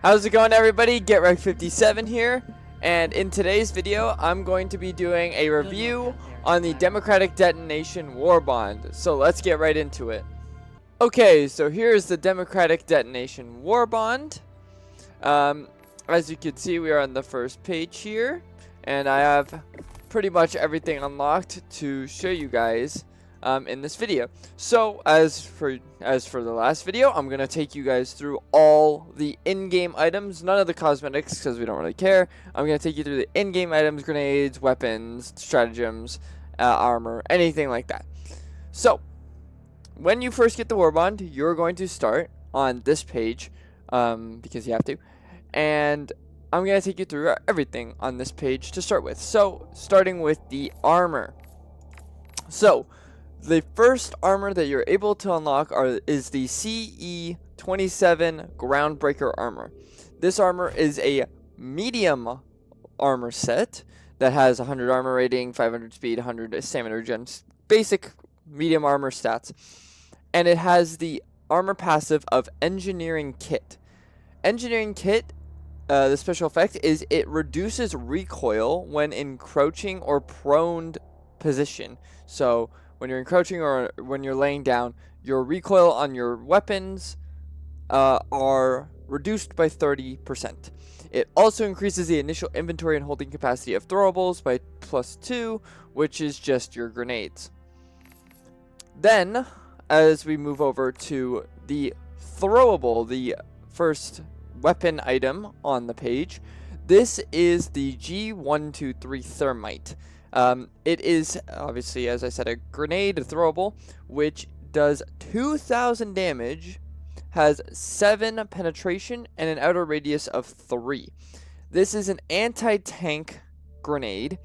How's it going, everybody? GetReg57 here, and in today's video I'm going to be doing a review on the Democratic Detonation War Bond. So let's get right into it. Okay, so here's the Democratic Detonation War Bond. As you can see, we are on the first page here, and I have pretty much everything unlocked to show you guys in this video. So as for the last video, I'm gonna take you guys through all the in-game items, none of the cosmetics because we don't really care. I'm gonna take you through the in-game items, grenades, weapons, stratagems, armor, anything like that. So when you first get the war bond, you're going to start on this page because you have to, and I'm gonna take you through everything on this page to start with. So starting with the armor. So the first armor that you're able to unlock is the CE27 Groundbreaker armor. This armor is a medium armor set that has 100 armor rating, 500 speed, 100 stamina regen, basic medium armor stats. And it has the armor passive of Engineering Kit. Engineering Kit, the special effect is it reduces recoil when encroaching or prone position. So when you're encroaching or when you're laying down, your recoil on your weapons are reduced by 30%. It also increases the initial inventory and holding capacity of throwables by +2, which is just your grenades. Then, as we move over to the throwable, the first weapon item on the page, this is the G123 Thermite. It is obviously, as I said, a grenade, a throwable, which does 2,000 damage, has 7 penetration, and an outer radius of 3. This is an anti-tank grenade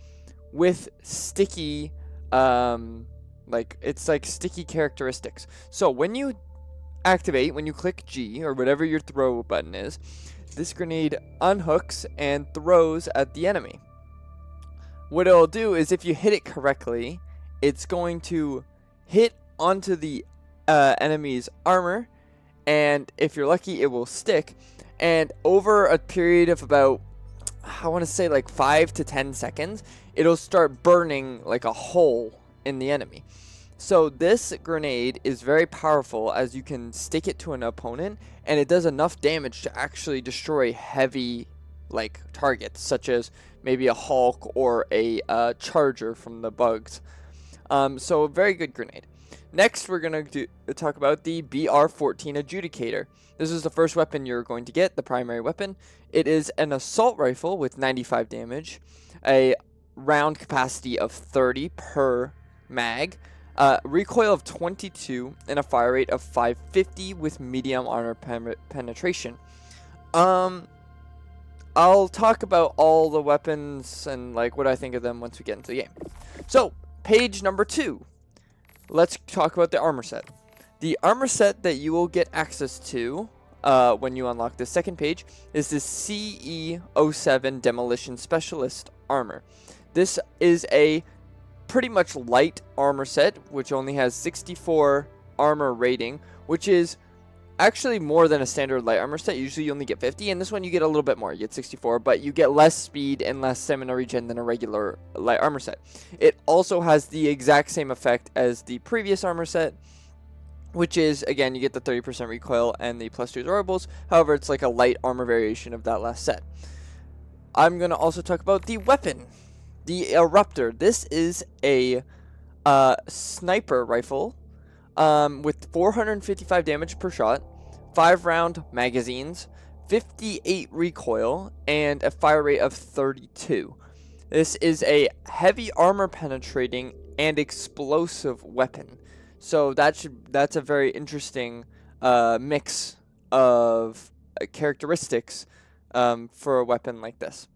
with sticky, it's like sticky characteristics. So when you activate, when you click G, or whatever your throw button is, this grenade unhooks and throws at the enemy. What it'll do is, if you hit it correctly, it's going to hit onto the enemy's armor, and if you're lucky, it will stick. And over a period of about, I want to say like 5 to 10 seconds, it'll start burning like a hole in the enemy. So this grenade is very powerful, as you can stick it to an opponent, and it does enough damage to actually destroy heavy targets, such as maybe a Hulk or a Charger from the bugs. So a very good grenade. Next, we're going to talk about the BR-14 Adjudicator. This is the first weapon you're going to get, the primary weapon. It is an assault rifle with 95 damage, a round capacity of 30 per mag, recoil of 22, and a fire rate of 550 with medium armor penetration. I'll talk about all the weapons and what I think of them once we get into the game. So, page number 2. Let's talk about the armor set. The armor set that you will get access to when you unlock the second page is the CE07 Demolition Specialist armor. This is a pretty much light armor set, which only has 64 armor rating, which is actually more than a standard light armor set. Usually you only get 50, and this one you get a little bit more. You get 64, but you get less speed and less stamina regen than a regular light armor set. It also has the exact same effect as the previous armor set, which is, again, you get the 30% recoil and the +2 throwables. However, it's like a light armor variation of that last set. I'm going to also talk about the weapon, the Eruptor. This is a sniper rifle with 455 damage per shot, 5-round magazines, 58 recoil, and a fire rate of 32. This is a heavy armor penetrating and explosive weapon. So that's a very interesting mix of characteristics for a weapon like this.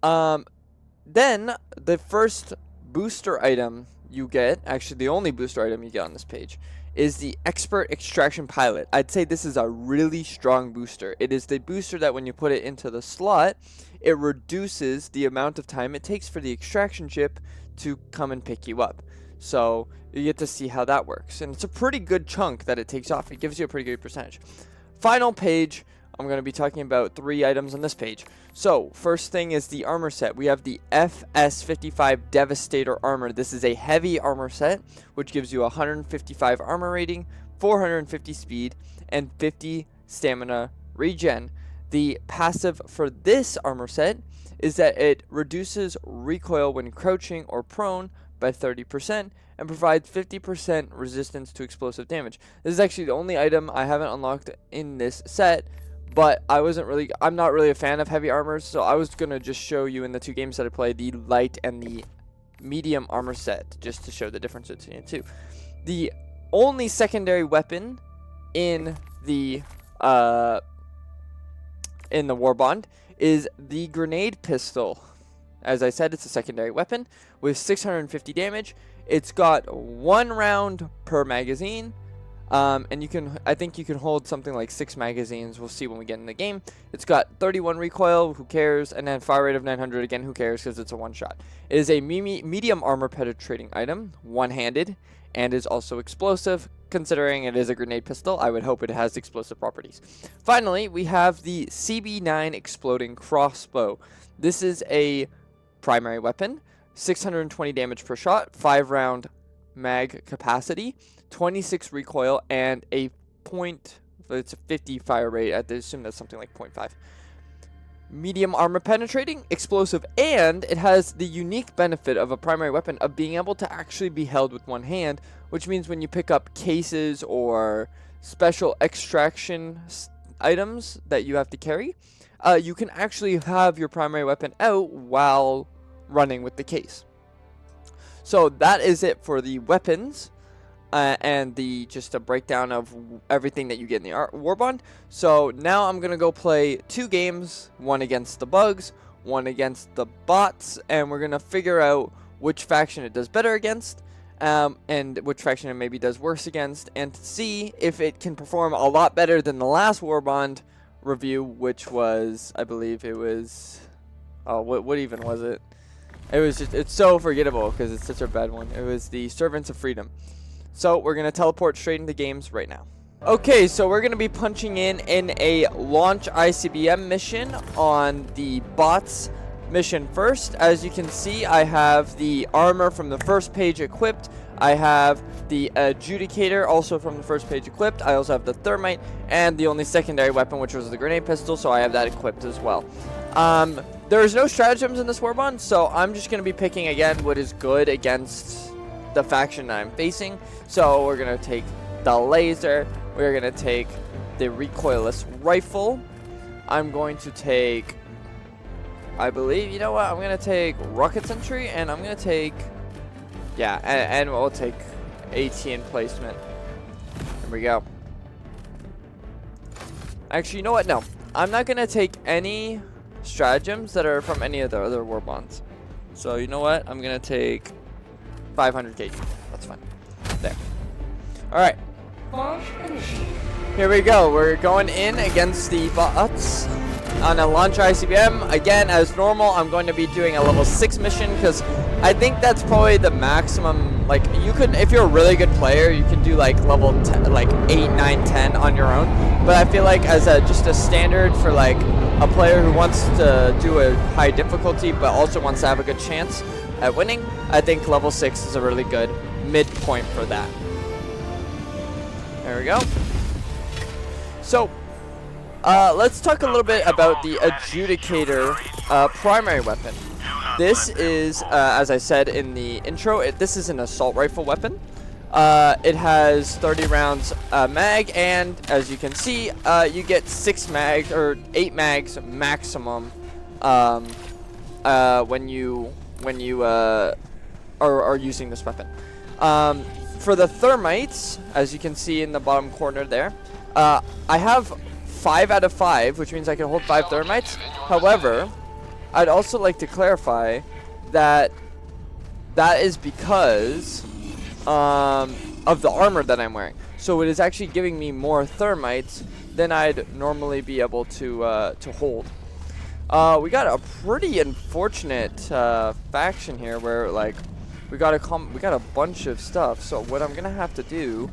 Then the first booster item you get, actually the only booster item you get on this page, is the Expert Extraction Pilot. I'd say this is a really strong booster. It is the booster that when you put it into the slot, it reduces the amount of time it takes for the extraction ship to come and pick you up. So you get to see how that works. And it's a pretty good chunk that it takes off. It gives you a pretty good percentage. Final page, I'm going to be talking about 3 items on this page. So, first thing is the armor set. We have the FS55 Devastator armor. This is a heavy armor set, which gives you 155 armor rating, 450 speed, and 50 stamina regen. The passive for this armor set is that it reduces recoil when crouching or prone by 30% and provides 50% resistance to explosive damage. This is actually the only item I haven't unlocked in this set, but I'm not really a fan of heavy armors, so I was gonna just show you in the 2 games that I played the light and the medium armor set, just to show the difference between the two. The only secondary weapon in the Warbond is the grenade pistol. As I said, it's a secondary weapon with 650 damage. It's got 1 round per magazine. And I think you can hold something like 6 magazines. We'll see when we get in the game. It's got 31 recoil, who cares, and then fire rate of 900, again, who cares, because it's a one-shot. It is a medium armor penetrating item, one-handed, and is also explosive. Considering it is a grenade pistol, I would hope it has explosive properties. Finally, we have the CB9 exploding crossbow. This is a primary weapon, 620 damage per shot, 5-round mag capacity, 26 recoil, and it's a 50 fire rate. I assume that's something like 0.5. Medium armor penetrating, explosive, and it has the unique benefit of a primary weapon of being able to actually be held with one hand, which means when you pick up cases or special extraction items that you have to carry, you can actually have your primary weapon out while running with the case. So that is it for the weapons. And just a breakdown of everything that you get in the Warbond. So now I'm gonna go play 2 games, one against the bugs, one against the bots, and we're gonna figure out which faction it does better against, and which faction it maybe does worse against, and to see if it can perform a lot better than the last Warbond review, which was, I believe it was, what even was it? It was just, it's so forgettable because it's such a bad one. It was the Servants of Freedom. So we're going to teleport straight into games right now. Okay, so we're going to be punching in a launch ICBM mission on the bots mission first. As you can see, I have the armor from the first page equipped. I have the adjudicator also from the first page equipped. I also have the thermite and the only secondary weapon, which was the grenade pistol, so I have that equipped as well. There's no stratagems in this Warbond, so I'm just going to be picking again what is good against the faction I'm facing. So we're gonna take the laser, we're gonna take the recoilless rifle, I'm going to take, I believe, you know what, I'm gonna take rocket sentry, and I'm gonna take, yeah, and we'll take AT placement. There we go. Actually, you know what, no, I'm not gonna take any stratagems that are from any of the other Warbonds. So you know what, I'm gonna take 500 kg. That's fine. There. Alright. Here we go. We're going in against the bots on a launch ICBM. Again, as normal, I'm going to be doing a level 6 mission because I think that's probably the maximum. Like, you could, if you're a really good player, you can do like level 10, like 8, 9, 10 on your own. But I feel like as just a standard for like a player who wants to do a high difficulty but also wants to have a good chance at winning, I think level 6 is a really good midpoint for that. There we go. So, let's talk a little bit about the adjudicator primary weapon. This is, as I said in the intro, this is an assault rifle weapon. It has 30 rounds mag, and as you can see, you get 8 mags maximum when you are using this weapon. For the thermites, as you can see in the bottom corner there, I have 5 out of 5, which means I can hold 5 thermites. However, I'd also like to clarify that that is because of the armor that I'm wearing. So it is actually giving me more thermites than I'd normally be able to hold. We got a pretty unfortunate faction here where like we got a bunch of stuff. So what I'm gonna have to do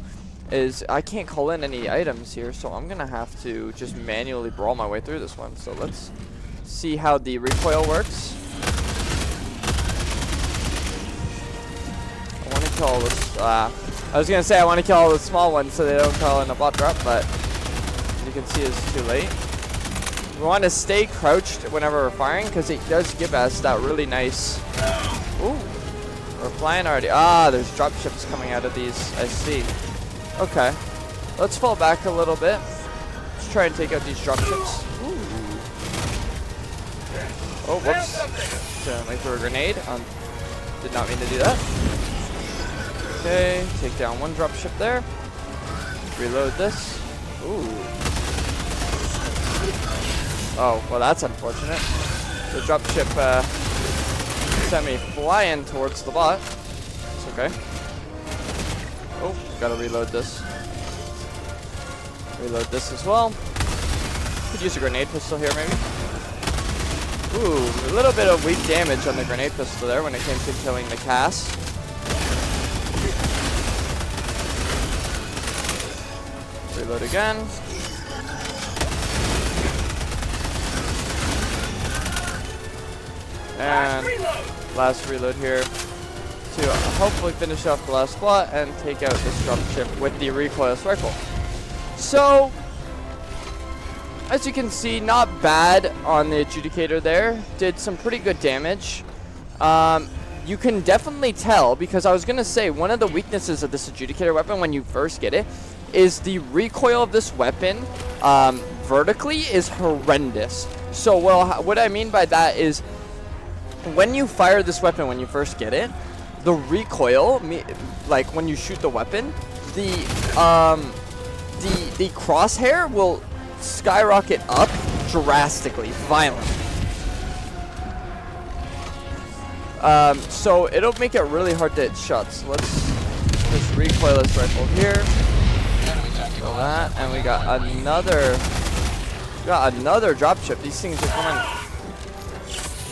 is I can't call in any items here, so I'm gonna have to just manually brawl my way through this one. So let's see how the recoil works. I want to kill all this. I was gonna say I want to kill all the small ones so they don't call in a bot drop, but as you can see, it's too late. We want to stay crouched whenever we're firing because it does give us that really nice. Ooh, we're flying already. Ah, there's drop ships coming out of these. I see. Okay, let's fall back a little bit. Let's try and take out these drop ships. Ooh. Oh, whoops. Accidentally threw a grenade. Did not mean to do that. Okay, take down one drop ship there. Reload this. Ooh. Oh, well, that's unfortunate. The drop ship sent me flying towards the bot. It's okay. Oh, gotta reload this. Reload this as well. Could use a grenade pistol here, maybe. Ooh, a little bit of weak damage on the grenade pistol there when it came to killing the Cass. Reload again. And last reload here to hopefully finish off the last spot and take out this drop ship with the recoilless rifle. So, as you can see, not bad on the adjudicator there. Did some pretty good damage. You can definitely tell, because I was going to say, one of the weaknesses of this adjudicator weapon when you first get it is the recoil of this weapon vertically is horrendous. So, well, what I mean by that is when you fire this weapon when you first get it, the recoil, like when you shoot the weapon, the crosshair will skyrocket up drastically, violently. So it'll make it really hard to hit shots. So let's just recoil this rifle here. Kill that, and we got another drop ship. These things are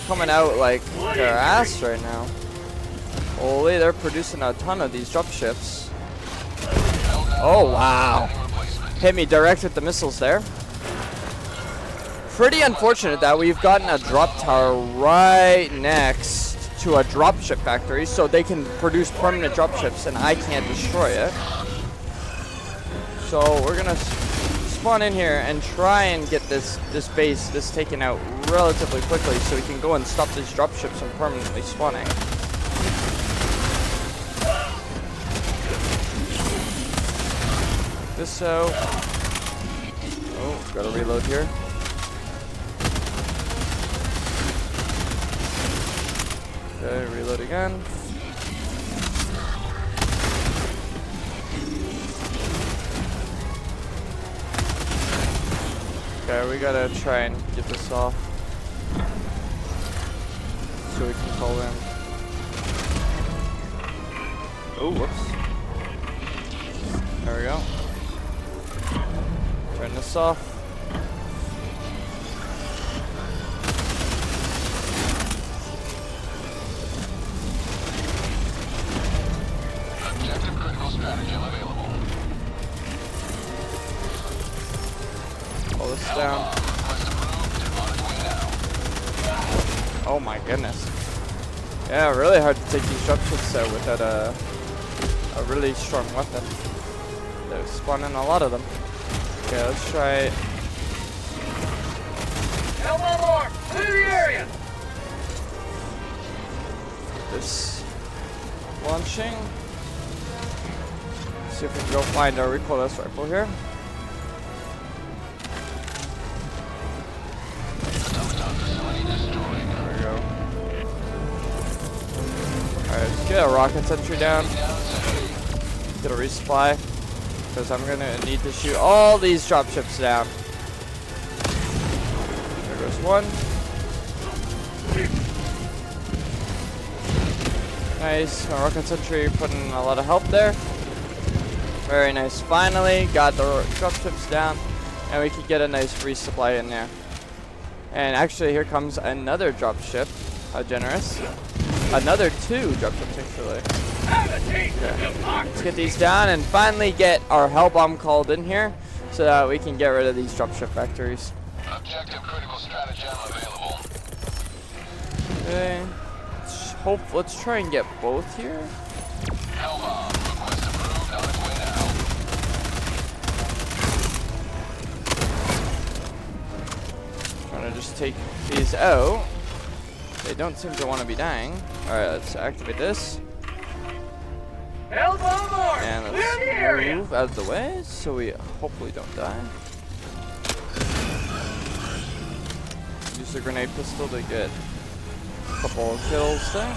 coming out like their ass right now. Holy, they're producing a ton of these drop ships. Oh wow. Hit me direct with the missiles there. Pretty unfortunate that we've gotten a drop tower right next to a drop ship factory so they can produce permanent drop ships and I can't destroy it. So we're gonna spawn in here and try and get this base taken out relatively quickly so we can go and stop these drop ships from permanently spawning. This out. Oh, gotta reload here. Okay, reload again. Okay, we gotta try and get this off so we can call in. Oh, whoops. There we go. Turn this off. Objective critical stratagem available. Pull this down. Oh my goodness. Yeah, really hard to take these drop ships out without a really strong weapon. They're spawning a lot of them. Okay, let's try it. Clear the area. This launching. See if we can go find our recoilless rifle here. There we go. Alright, let's get a rocket sentry down. Get a resupply. Because I'm gonna need to shoot all these drop ships down. There goes one. Nice, my rocket sentry putting a lot of help there. Very nice. Finally got the drop ships down, and we can get a nice resupply in there. And actually, here comes another drop ship. How generous. Another 2 drop ships actually. Have a taste of Okay. democracy. Let's get these down and finally get our hell bomb called in here so that we can get rid of these dropship factories. Objective critical stratagem available. Okay. Let's try and get both here. Hellbomb. Request approved on its way now. Trying to just take these out. They don't seem to want to be dying. Alright, let's activate this. Hellbomb armed. And Clear the let's area. move out of the way so we hopefully don't die. Use the grenade pistol to get a couple of kills there.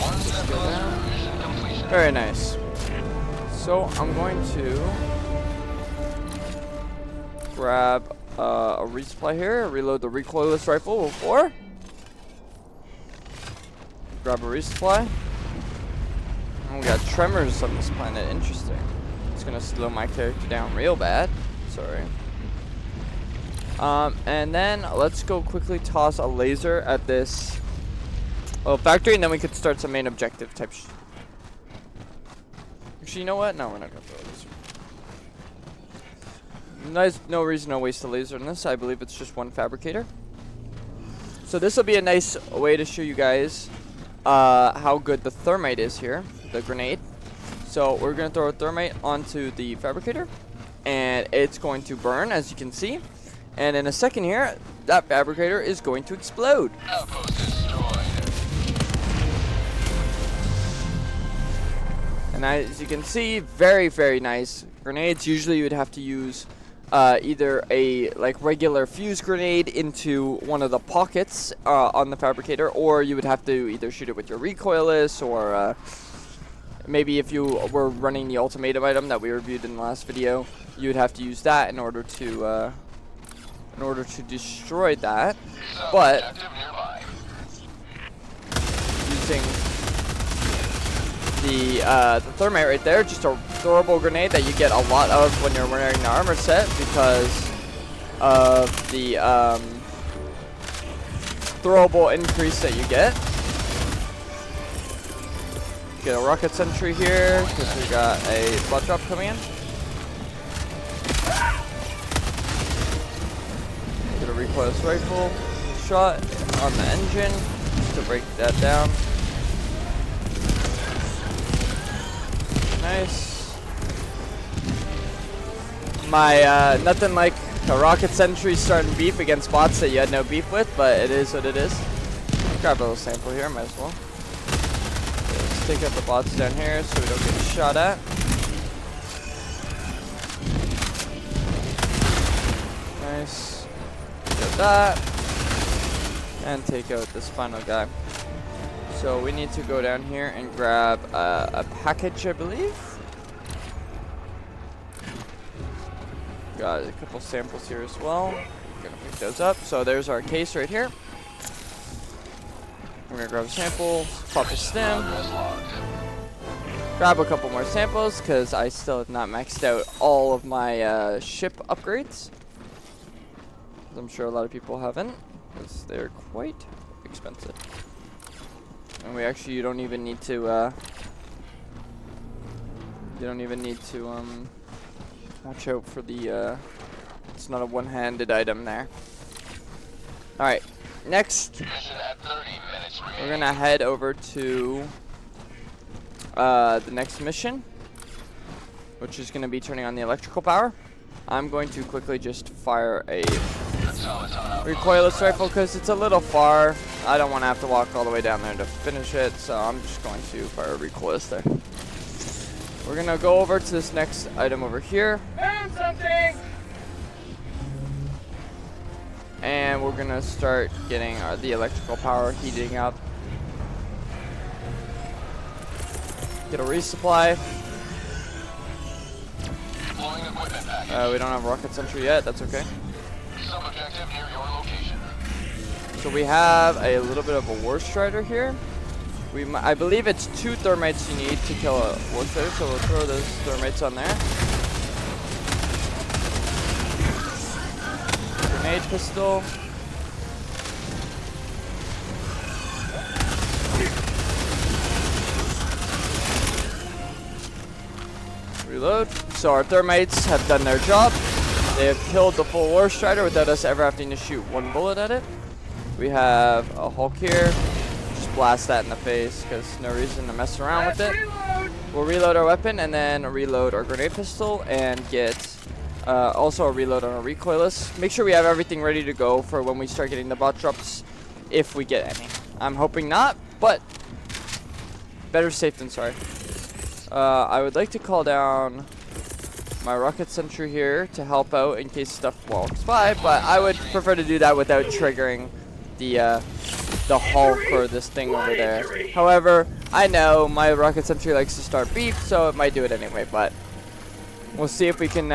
One step closer to mission completion. Very nice. So I'm going to grab a resupply here, reload the recoilless rifle before. Grab a resupply. And we got tremors on this planet. Interesting. It's gonna slow my character down real bad. Sorry. And then let's go quickly toss a laser at this factory, and then we could start some main objective type. Actually, you know what? No, we're not gonna throw a laser. No reason to waste a laser on this. I believe it's just one fabricator. So this will be a nice way to show you guys how good the thermite is here, the grenade. So we're going to throw a thermite onto the fabricator, and it's going to burn, as you can see. And in a second here, that fabricator is going to explode. Outpost destroyed. And as you can see, very, very nice grenades. Usually you would have to use either a regular fuse grenade into one of the pockets on the fabricator, or you would have to either shoot it with your recoilless, or maybe if you were running the ultimatum item that we reviewed in the last video, you would have to use that in order to destroy that. But Objective nearby. using the thermite right there, just a throwable grenade that you get a lot of when you're wearing the armor set because of the throwable increase that you get. Get a rocket sentry here because we got a blood drop coming in. Get a recoilless rifle shot on the engine just to break that down. Nice. My nothing like a rocket sentry starting beef against bots that you had no beef with, but it is what it is. Grab a little sample here, might as well. Okay, let's take out the bots down here so we don't get shot at. Nice. Get that. And take out this final guy. So we need to go down here and grab a package, I believe. Got a couple samples here as well. We're gonna pick those up. So there's our case right here. We're gonna grab a sample, pop a stem, Progress logged. grab a couple more samples because I still have not maxed out all of my ship upgrades. I'm sure a lot of people haven't, because they're quite expensive. And you don't even need to watch out for the it's not a one-handed item there. Alright, next Mission at 30 minutes we're remaining. gonna head over to the next mission, which is gonna be turning on the electrical power. I'm going to quickly just fire a recoilless rifle because it's a little far. I don't want to have to walk all the way down there to finish it, so I'm just going to fire a recoilless there. We're gonna go over to this next item over here, Found something! and we're gonna start getting the electrical power heating up. Get a resupply. Deploying equipment package. We don't have a rocket sentry yet. That's okay. Sub-objective near your location. So we have a little bit of a war strider here. I believe it's 2 thermites you need to kill a war strider, so we'll throw those thermites on there. Grenade pistol. Reload. So our thermites have done their job. They have killed the full War Strider without us ever having to shoot one bullet at it. We have a Hulk here. Just blast that in the face because no reason to mess around with it. We'll reload our weapon and then reload our grenade pistol and get also a reload on our recoilless. Make sure we have everything ready to go for when we start getting the bot drops, if we get any. I'm hoping not, but better safe than sorry. I would like to call down my rocket sentry here to help out in case stuff walks by, but I would prefer to do that without triggering the Hulk or this thing over there. However, I know my rocket sentry likes to start beef, so it might do it anyway, but we'll see if we can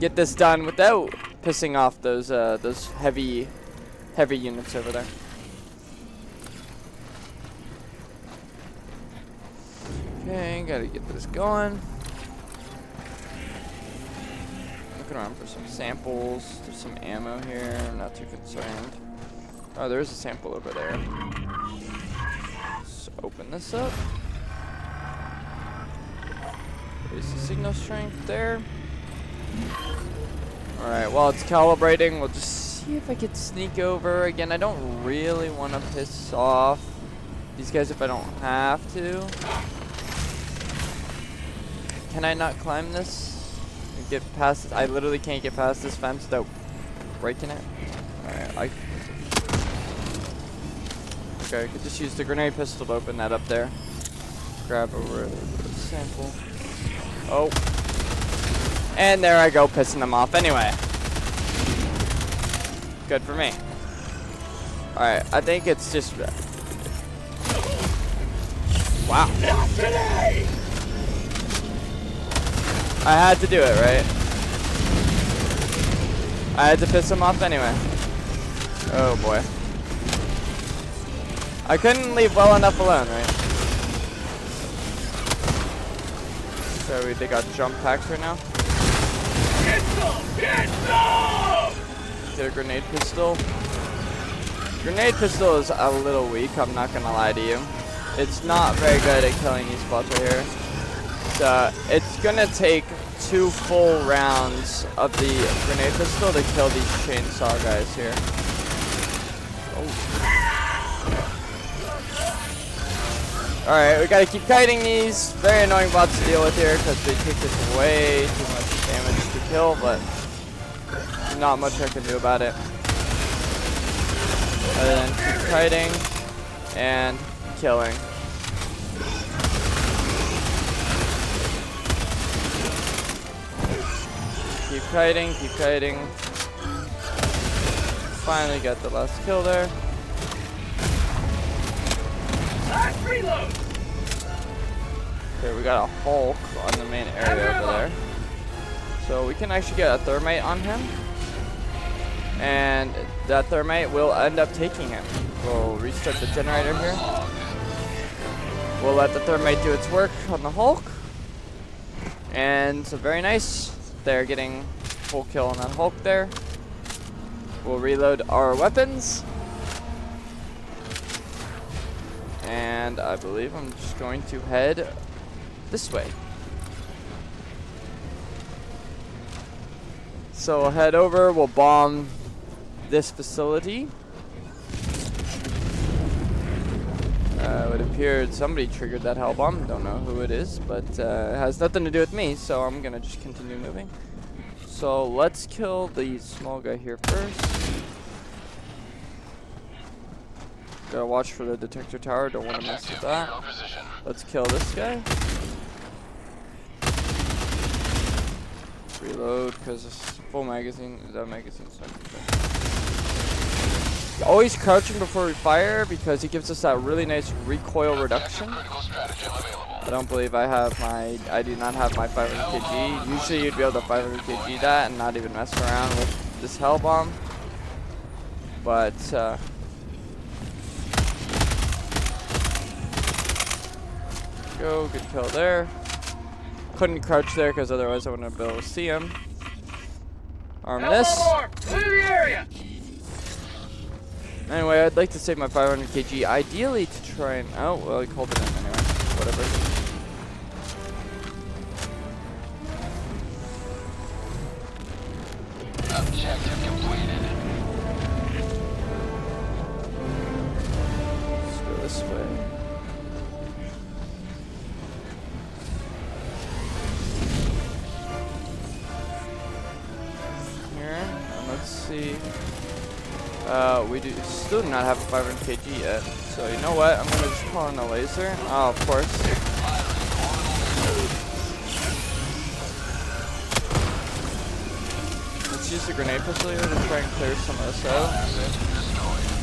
get this done without pissing off those heavy units over there. Okay, gotta get this going. Looking around for some samples. There's some ammo here. I'm not too concerned. Oh, there's a sample over there. Let's open this up. There's the signal strength there. Alright, while it's calibrating, we'll just see if I can sneak over. Again, I don't really want to piss off these guys if I don't have to. Can I not climb this? And get past this? I literally can't get past this fence without breaking it. Alright, okay, I could just use the grenade pistol to open that up there. Grab over the sample. Oh. And there I go, pissing them off anyway. Good for me. Alright, I think it's just... Wow. Not today! I had to do it, right? I had to piss them off anyway. Oh boy. I couldn't leave well enough alone, right? So they got jump packs right now. Get some! Get some! Get a grenade pistol. Grenade pistol is a little weak, I'm not gonna lie to you. It's not very good at killing these bots right here. So it's gonna take 2 full rounds of the grenade pistol to kill these chainsaw guys here. Alright, we gotta keep kiting these. Very annoying bots to deal with here because they take this way too much damage to kill, but not much I can do about it. Other than keep kiting and killing. Keep kiting, keep kiting. Finally got the last kill there. Last reload. Okay, we got a Hulk on the main area over there. So we can actually get a thermite on him. And that thermite will end up taking him. We'll restart the generator here. We'll let the thermite do its work on the Hulk. And so very nice. They're getting full kill on that Hulk there. We'll reload our weapons. And I believe I'm just going to head this way. So we'll head over, we'll bomb this facility. It would appear somebody triggered that hell bomb. Don't know who it is, but it has nothing to do with me, so I'm gonna just continue moving. So let's kill the small guy here first. Gotta watch for the detector tower, don't want to mess with that. Let's kill this guy. Reload, because it's full magazine. That magazine's not good. Always crouching before we fire because he gives us that really nice recoil reduction. I don't believe I have my, I do not have my 500 kg. Usually you'd be able to 500 kg that and not even mess around with this hell bomb. But, go, good kill there. Couldn't crouch there because otherwise I wouldn't have been able to see him. Arm this. Clear the area. Anyway, I'd like to save my 500 kg, ideally to try and... Oh, well, he called it in anyway. Whatever. Objective completed. Let's go this way. Here, and let's see. We still do not have a 500 kg yet. So you know what? I'm gonna just call in a laser. Oh, of course. Let's use the grenade pistol here to try and clear some of this out.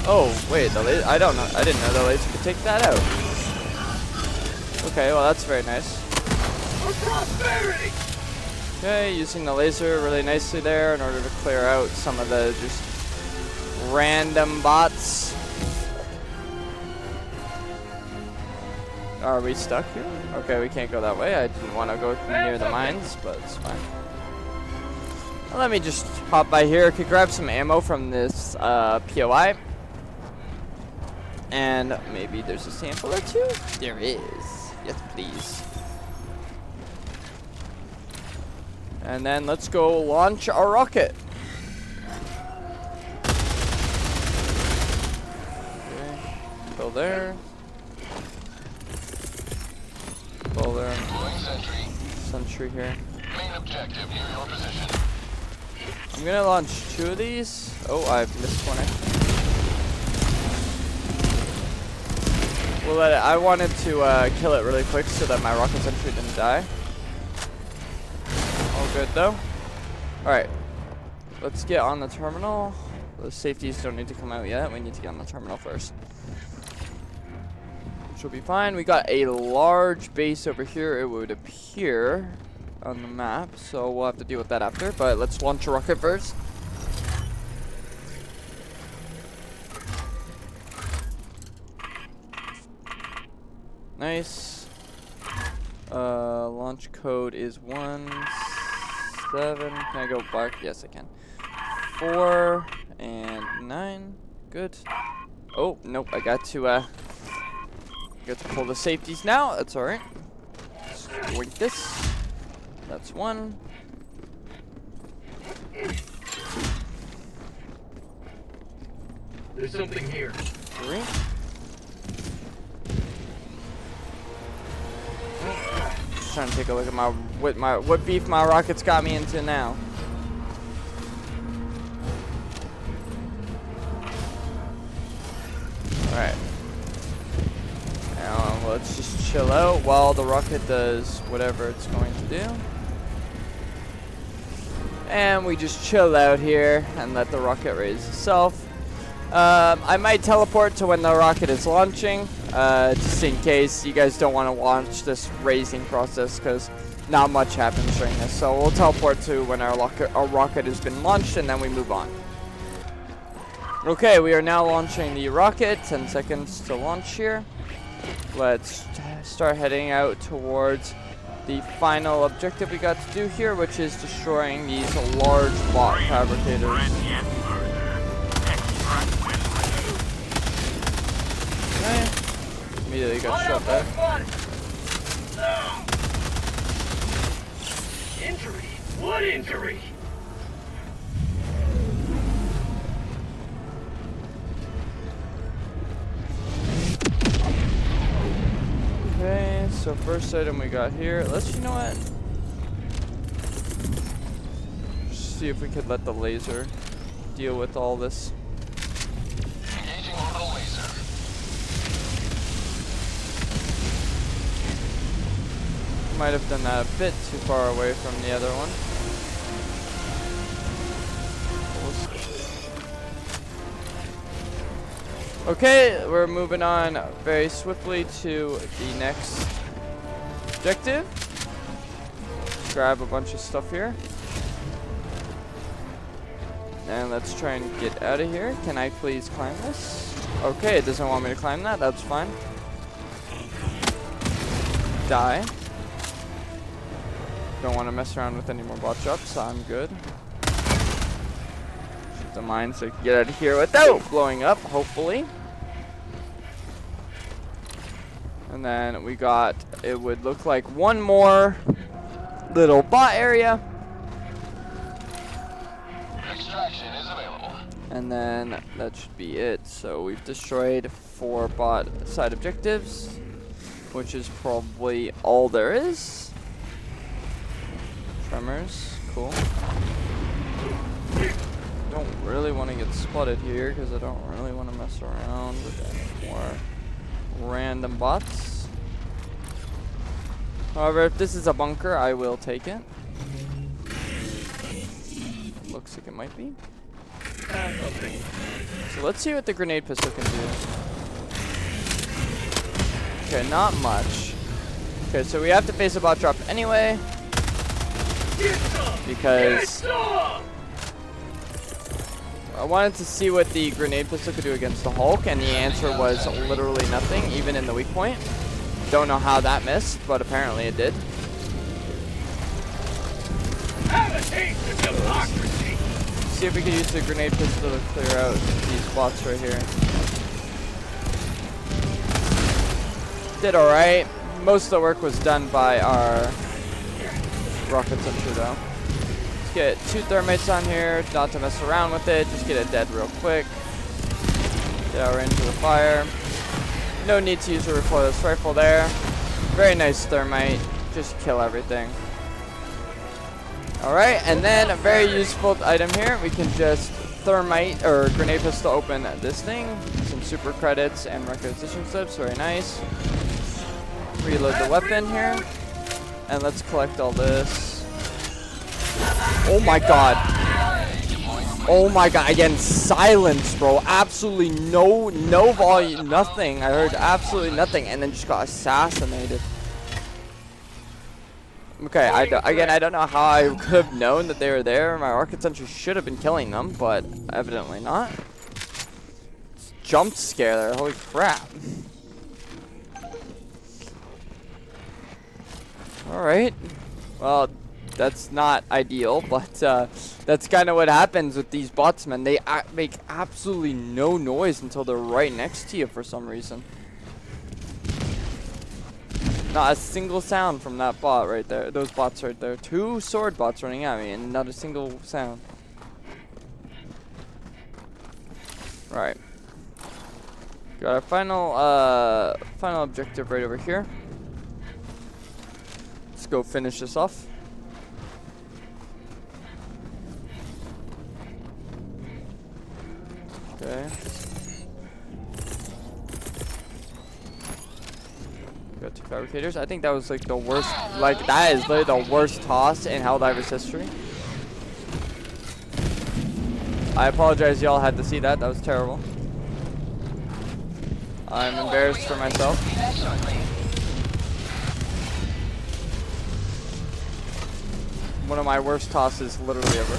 Oh wait, the laser. I didn't know the laser could take that out. Okay, well that's very nice. Okay, using the laser really nicely there in order to clear out some of the just random bots. Are we stuck here? Okay, we can't go that way. I didn't want to go near the mines, but it's fine. Well, let me just hop by here. Could grab some ammo from this POI. And maybe there's a sample or two? There is. Yes, please. And then let's go launch our rocket. Okay, go there. Go there. Sentry here. Main objective near your position. I'm gonna launch 2 of these. Oh, I've missed one. We'll let it. I wanted to kill it really quick so that my rocket sentry didn't die. All good though. Alright. Let's get on the terminal. The safeties don't need to come out yet. We need to get on the terminal first. Which will be fine. We got a large base over here, it would appear, on the map. So we'll have to deal with that after. But let's launch a rocket first. Nice. Launch code is 17. Can I go back? Yes, I can. 4 and 9. Good. Oh, nope. I got to pull the safeties now. That's all right. Let's wink this. That's 1. There's something here. 3. Just trying to take a look at what beef my rockets got me into now. All right. Now let's just chill out while the rocket does whatever it's going to do. And we just chill out here and let the rocket raise itself. I might teleport to when the rocket is launching, just in case you guys don't want to watch this raising process, because not much happens during this. So we'll teleport to when our rocket has been launched, and then we move on. Okay, we are now launching the rocket. 10 seconds to launch here. Let's start heading out towards the final objective we got to do here, which is destroying these large bot fabricators. Okay. Immediately got shot there. Injury? What injury? Okay, so first item we got here. You know what? Just see if we could let the laser deal with all this. Engaging orbital laser. Might have done that a bit too far away from the other one. Okay, we're moving on very swiftly to the next objective. Grab a bunch of stuff here. And let's try and get out of here. Can I please climb this? Okay, it doesn't want me to climb that. That's fine. Die. Don't want to mess around with any more bot drops, so I'm good. Shoot the mine so I can get out of here without blowing up, hopefully. And then we got, it would look like one more little bot area. Extraction is is available. And then that should be it. So we've destroyed 4 bot side objectives, which is probably all there is. Tremors, cool. Don't really want to get spotted here because I don't really want to mess around with any more random bots. However, if this is a bunker, I will take it. Looks like it might be. So let's see what the grenade pistol can do. Okay, not much. Okay, so we have to face a bot drop anyway. Because I wanted to see what the grenade pistol could do against the Hulk, and the answer was literally nothing, even in the weak point. Don't know how that missed, but apparently it did. Have a taste of democracy. See if we can use the grenade pistol to clear out these bots right here. Did alright. Most of the work was done by our rocket sentry though. Let's get 2 thermites on here, not to mess around with it, just get it dead real quick. Get our into the fire. No need to use a recoilless rifle there. Very nice thermite, just kill everything. Alright, and then a very useful item here, we can just thermite or grenade pistol open this thing. Some super credits and requisition slips, very nice. Reload the weapon here. And let's collect all this. Oh my god. Oh my god, again, silence, bro. Absolutely no volume, nothing. I heard absolutely nothing and then just got assassinated. Okay, again, I don't know how I could have known that they were there. My rocket sentry should have been killing them, but evidently not. It's jump scare there, holy crap. Alright, well, that's not ideal, but that's kind of what happens with these botsmen. They make absolutely no noise until they're right next to you for some reason. Not a single sound from that bot right there. Those bots right there. 2 sword bots running at me and not a single sound. Right. Got our final objective right over here. Let's go finish this off. Okay. Got 2 fabricators. I think that was like the worst, like that is literally the worst toss in Helldivers history. I apologize y'all had to see that. That was terrible. I'm embarrassed for myself. One of my worst tosses literally ever.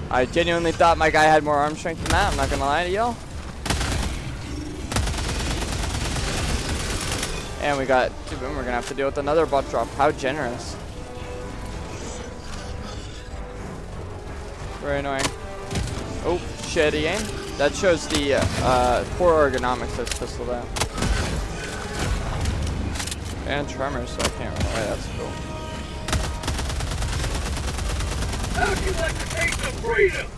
I genuinely thought my guy had more arm strength than that. I'm not gonna lie to y'all. And we got 2 boom. We're gonna have to deal with another bot drop. How generous. Very annoying. Oh, shitty aim. That shows the poor ergonomics of this pistol though. And tremors, so I can't run away. That's cool. How'd you like to taste of freedom?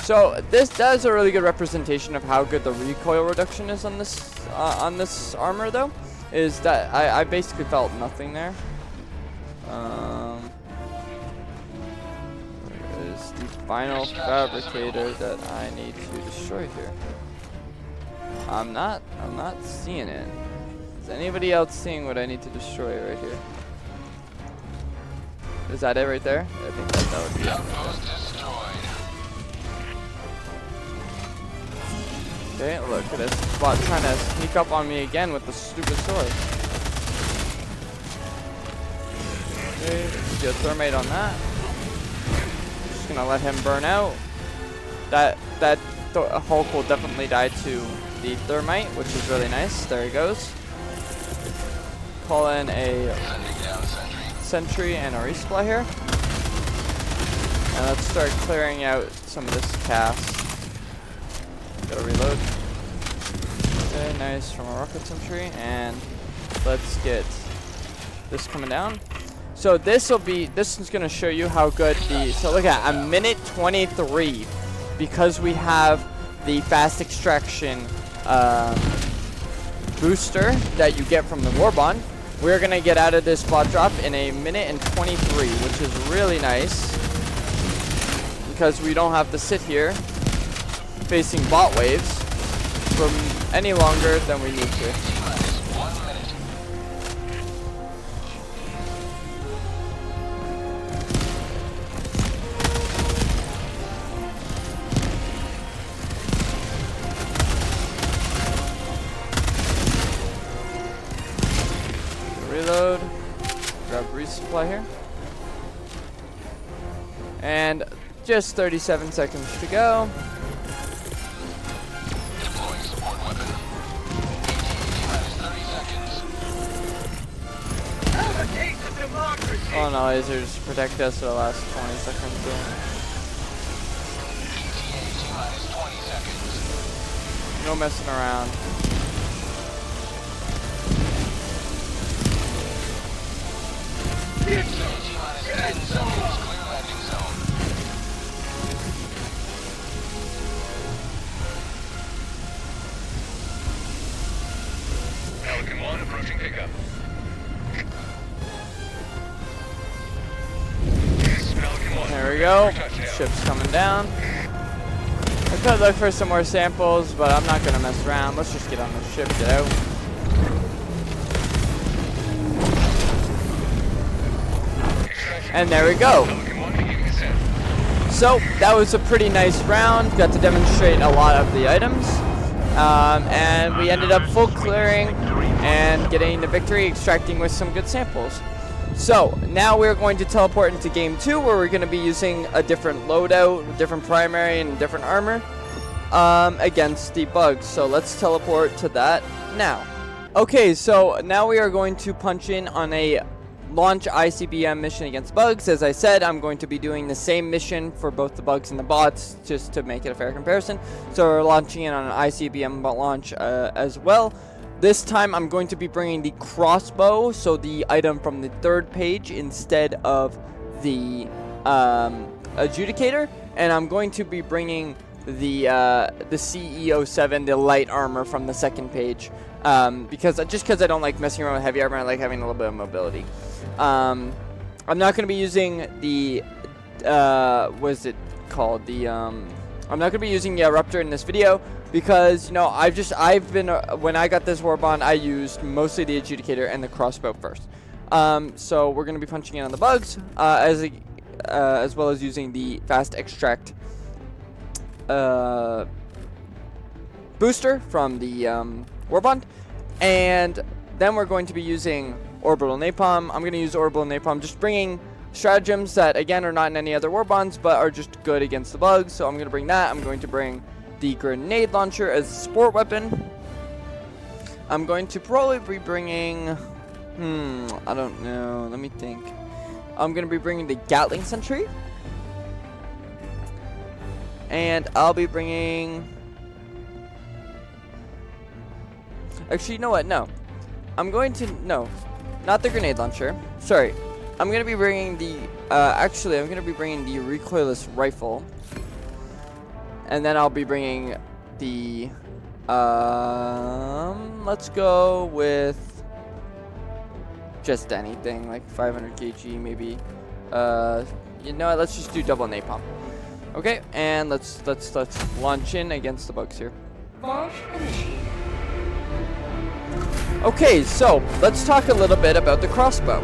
So this does a really good representation of how good the recoil reduction is on this armor though. Is that I basically felt nothing there. Where is the final fabricator that I need to destroy here? I'm not seeing it. Is anybody else seeing what I need to destroy right here? Is that it right there? I think that would be it. Okay, look at this bot trying to sneak up on me again with the stupid sword. Okay, let's get a thermite on that. Just gonna let him burn out. That Hulk will definitely die to the thermite, which is really nice. There he goes. Call in a sentry and a resupply here. And let's start clearing out some of this cast. Gotta reload. Okay, nice from a rocket sentry. And let's get this coming down. So this is gonna show you how good so look at a minute 23 because we have the fast extraction booster that you get from the war bond. We're gonna get out of this spot drop in a minute and 23, which is really nice because we don't have to sit here facing bot waves for any longer than we need to. Reload. Grab resupply here. And just 37 seconds to go. Deploy support weapon. 30 seconds. Have a taste of democracy. Oh no, lasers protect us for the last 20 seconds. T-minus 20 seconds. No messing around. T-minus 10 seconds. Clear landing zone. Pelican 1 approaching pickup. This is Pelican 1. There we go. Touchdown. Ship's coming down. I could look for some more samples, but I'm not gonna mess around. Let's just get on the ship, get out. And there we go. Pelican 1 beginning ascent. So that was a pretty nice round. Got to demonstrate a lot of the items. And we ended up full clearing and getting the victory, extracting with some good samples. So now we're going to teleport into game 2, where we're going to be using a different loadout, different primary, and different armor against the bugs. So let's teleport to that now. Okay, so now we are going to punch in on a launch ICBM mission against bugs. As I said, I'm going to be doing the same mission for both the bugs and the bots, just to make it a fair comparison. So we're launching in on an ICBM launch as well. This time I'm going to be bringing the crossbow, so the item from the 3rd page, instead of the adjudicator, and I'm going to be bringing the CEO7, the light armor from the 2nd page, because I don't like messing around with heavy armor. I like having a little bit of mobility. I'm not going to be using the what is it called, I'm not going to be using the Eruptor in this video, because, you know, I've been, when I got this warbond, I used mostly the adjudicator and the crossbow first. So we're going to be punching in on the bugs, as well as using the fast extract booster from the warbond. And then we're going to be using orbital napalm. I'm going to use orbital napalm, just bringing stratagems that, again, are not in any other warbonds, but are just good against the bugs. So I'm going to bring that. I'm going to bring the grenade launcher as a support weapon. I'm going to probably be bringing, I don't know, let me think. I'm going to be bringing the Gatling Sentry. And I'll be bringing, actually, you know what, no. I'm going to, no, not the grenade launcher. Sorry. I'm going to be bringing the, actually, I'm going to be bringing the recoilless rifle. And then I'll be bringing the, let's go with just anything, like 500 kg maybe. You know what, let's just do double napalm. Okay, and let's launch in against the bugs here. Launch initiated. Okay, so let's talk a little bit about the crossbow.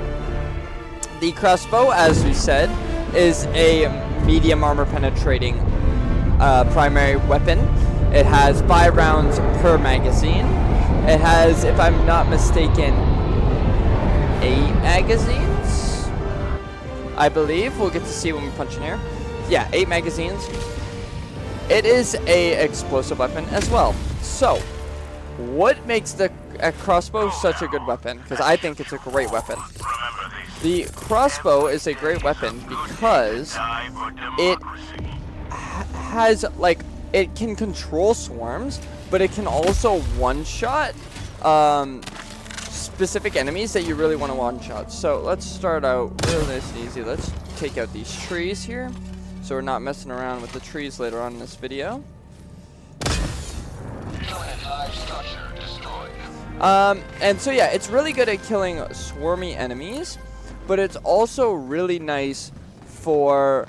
The crossbow, as we said, is a medium armor penetrating primary weapon. It has 5 rounds per magazine. It has, if I'm not mistaken, 8 magazines, I believe. We'll get to see when we punch in here. Yeah, 8 magazines. It is a explosive weapon as well. So, what makes the crossbow such a good weapon? Because I think it's a great weapon. The crossbow is a great weapon because it has, like, it can control swarms, but it can also one-shot specific enemies that you really want to one-shot. So let's start out real nice and easy. Let's take out these trees here, so we're not messing around with the trees later on in this video. And so yeah, it's really good at killing swarmy enemies, but it's also really nice for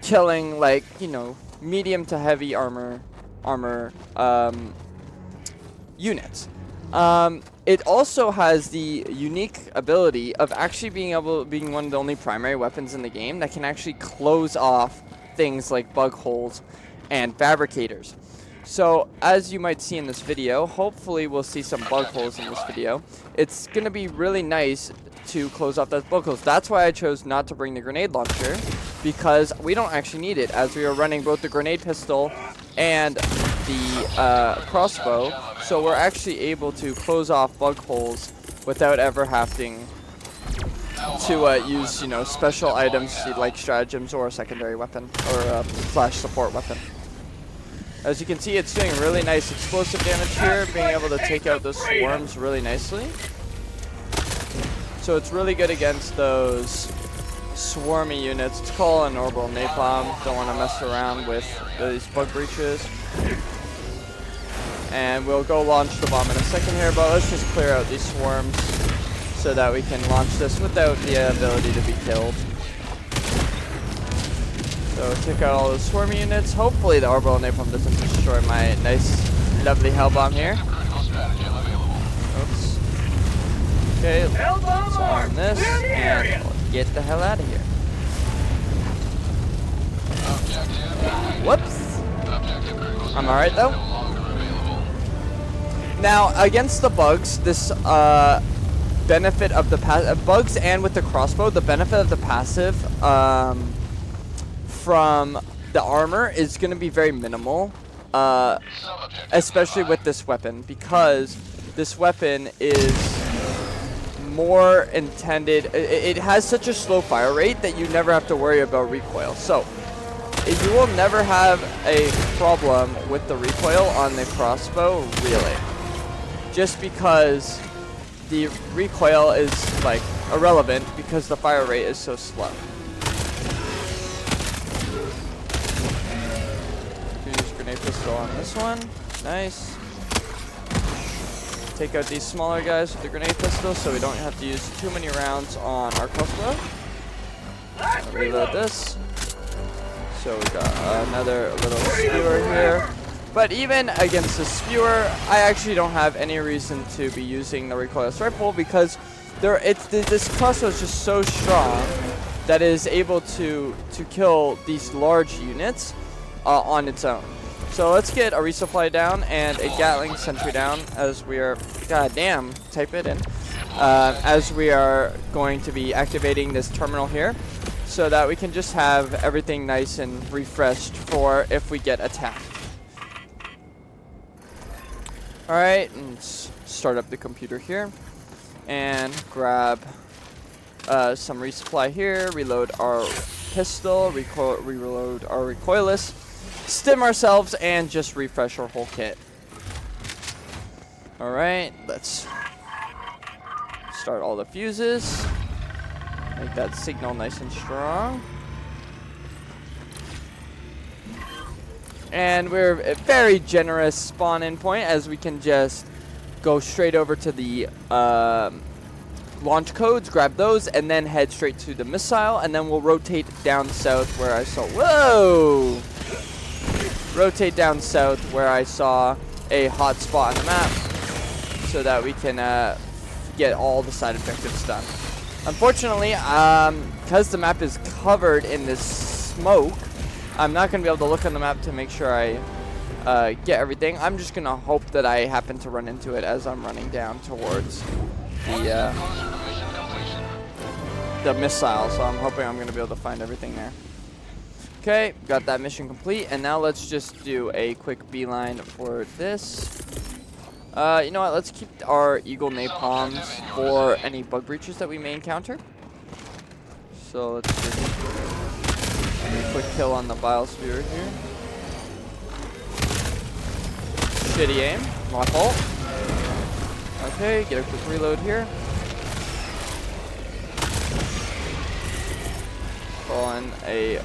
killing, like, you know, medium to heavy armor units. It also has the unique ability of actually being one of the only primary weapons in the game that can actually close off things like bug holes and fabricators. So as you might see in this video, hopefully we'll see some bug holes in this video. It's going to be really nice to close off those bug holes. That's why I chose not to bring the grenade launcher, because we don't actually need it, as we are running both the grenade pistol and the crossbow. So we're actually able to close off bug holes without ever having to use, you know, special items like stratagems or a secondary weapon or a slash support weapon. As you can see, it's doing really nice explosive damage here, being able to take out those swarms really nicely. So it's really good against those swarmy units. It's called an orbital napalm. Don't want to mess around with these bug breaches. And we'll go launch the bomb in a second here, but let's just clear out these swarms so that we can launch this without the ability to be killed. So take out all the swarmy units. Hopefully the orbital napalm doesn't destroy my nice, lovely hell bomb here. Oops. Okay, let's arm this and get the hell out of here. Whoops. I'm alright though. Now, against the bugs, this benefit of the bugs and with the crossbow, the benefit of the passive from the armor is going to be very minimal, especially with this weapon, because this weapon is more intended. It has such a slow fire rate that you never have to worry about recoil. So you will never have a problem with the recoil on the crossbow, really, just because the recoil is like irrelevant because the fire rate is so slow. Use grenade pistol on this one. Nice. Take out these smaller guys with the grenade pistol so we don't have to use too many rounds on our crossbow. Reload this. So we got another little skewer here. But even against the skewer, I actually don't have any reason to be using the recoilless rifle because this crossbow is just so strong that it is able to kill these large units on its own. So let's get a resupply down and a Gatling sentry down as we are, goddamn, type it in, as we are going to be activating this terminal here so that we can just have everything nice and refreshed for if we get attacked. Alright, and start up the computer here and grab some resupply here, reload our pistol, reload our recoilless, stim ourselves, and just refresh our whole kit. Alright, let's start all the fuses. Make that signal nice and strong. And we're a very generous spawn-in point as we can just go straight over to the launch codes, grab those, and then head straight to the missile, and then we'll rotate down south where I saw, whoa! Rotate down south where I saw a hot spot on the map so that we can get all the side objectives done. Unfortunately, because the map is covered in this smoke, I'm not going to be able to look on the map to make sure I get everything. I'm just going to hope that I happen to run into it as I'm running down towards the missile. So I'm hoping I'm going to be able to find everything there. Okay, got that mission complete. And now let's just do a quick beeline for this. You know what? Let's keep our Eagle napalms for any bug breaches that we may encounter. So let's just a quick kill on the biosphere here. Shitty aim, my fault. Okay, get a quick reload here. Pull in a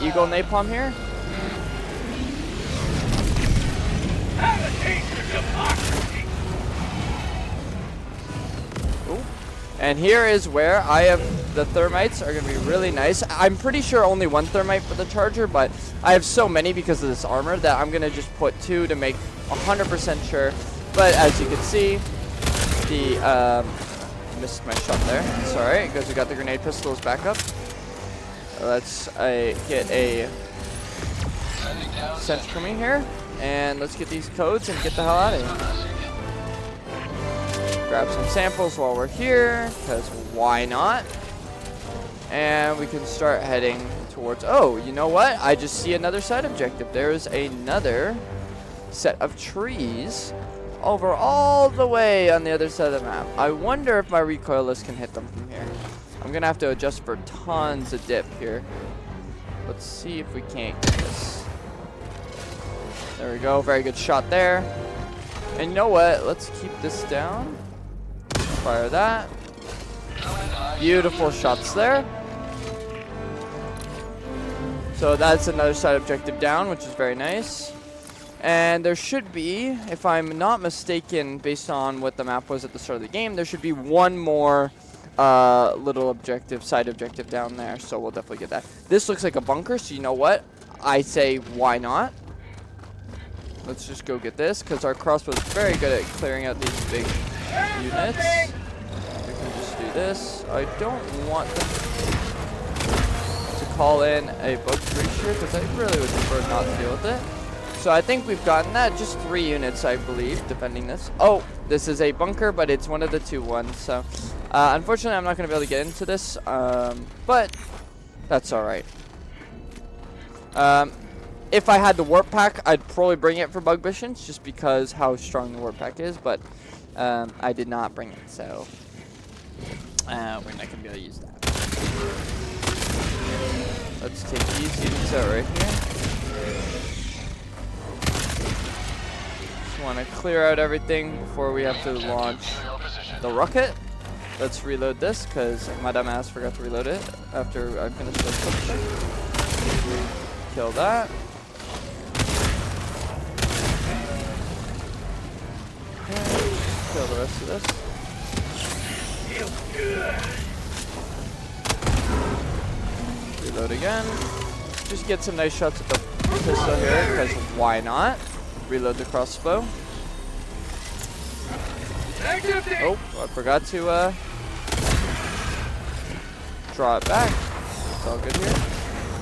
Eagle Napalm here. Have a taste of democracy. Ooh. And here is where I have the thermites are going to be really nice. I'm pretty sure only one thermite for the charger, but I have so many because of this armor that I'm going to just put 2 to make 100% sure. But as you can see, the missed my shot there. It's alright because we got the grenade pistols back up. Let's get a sense for me here, and let's get these codes and get the hell out of here. Grab some samples while we're here, because why not? And we can start heading towards, oh, you know what? I just see another side objective. There's another set of trees over all the way on the other side of the map. I wonder if my recoilless can hit them from here. I'm gonna have to adjust for tons of dip here. Let's see if we can't get this. There we go, very good shot there. And you know what? Let's keep this down. Fire that. Beautiful shots there. So that's another side objective down, which is very nice. And there should be, if I'm not mistaken, based on what the map was at the start of the game, there should be one more little objective, side objective down there. So we'll definitely get that. This looks like a bunker, so you know what? I say, why not? Let's just go get this, because our crossbow is very good at clearing out these big units. We can just do this. I don't want them to call in a bug breach here, because I really would prefer not to deal with it. So I think we've gotten that. Just 3 units, I believe, defending this. Oh, this is a bunker, but it's one of the 2 ones. So unfortunately, I'm not going to be able to get into this, but that's all right. If I had the warp pack, I'd probably bring it for bug missions, just because how strong the warp pack is, but I did not bring it, so we're not going to be able to use that. Let's take these units out right here. Just want to clear out everything before we have to launch the rocket. Let's reload this, because my dumb ass forgot to reload it after I finished the clip. Kill that. Kill the rest of this. Reload again. Just get some nice shots at the pistol here, because why not? Reload the crossbow. Oh, I forgot to draw it back. It's all good here.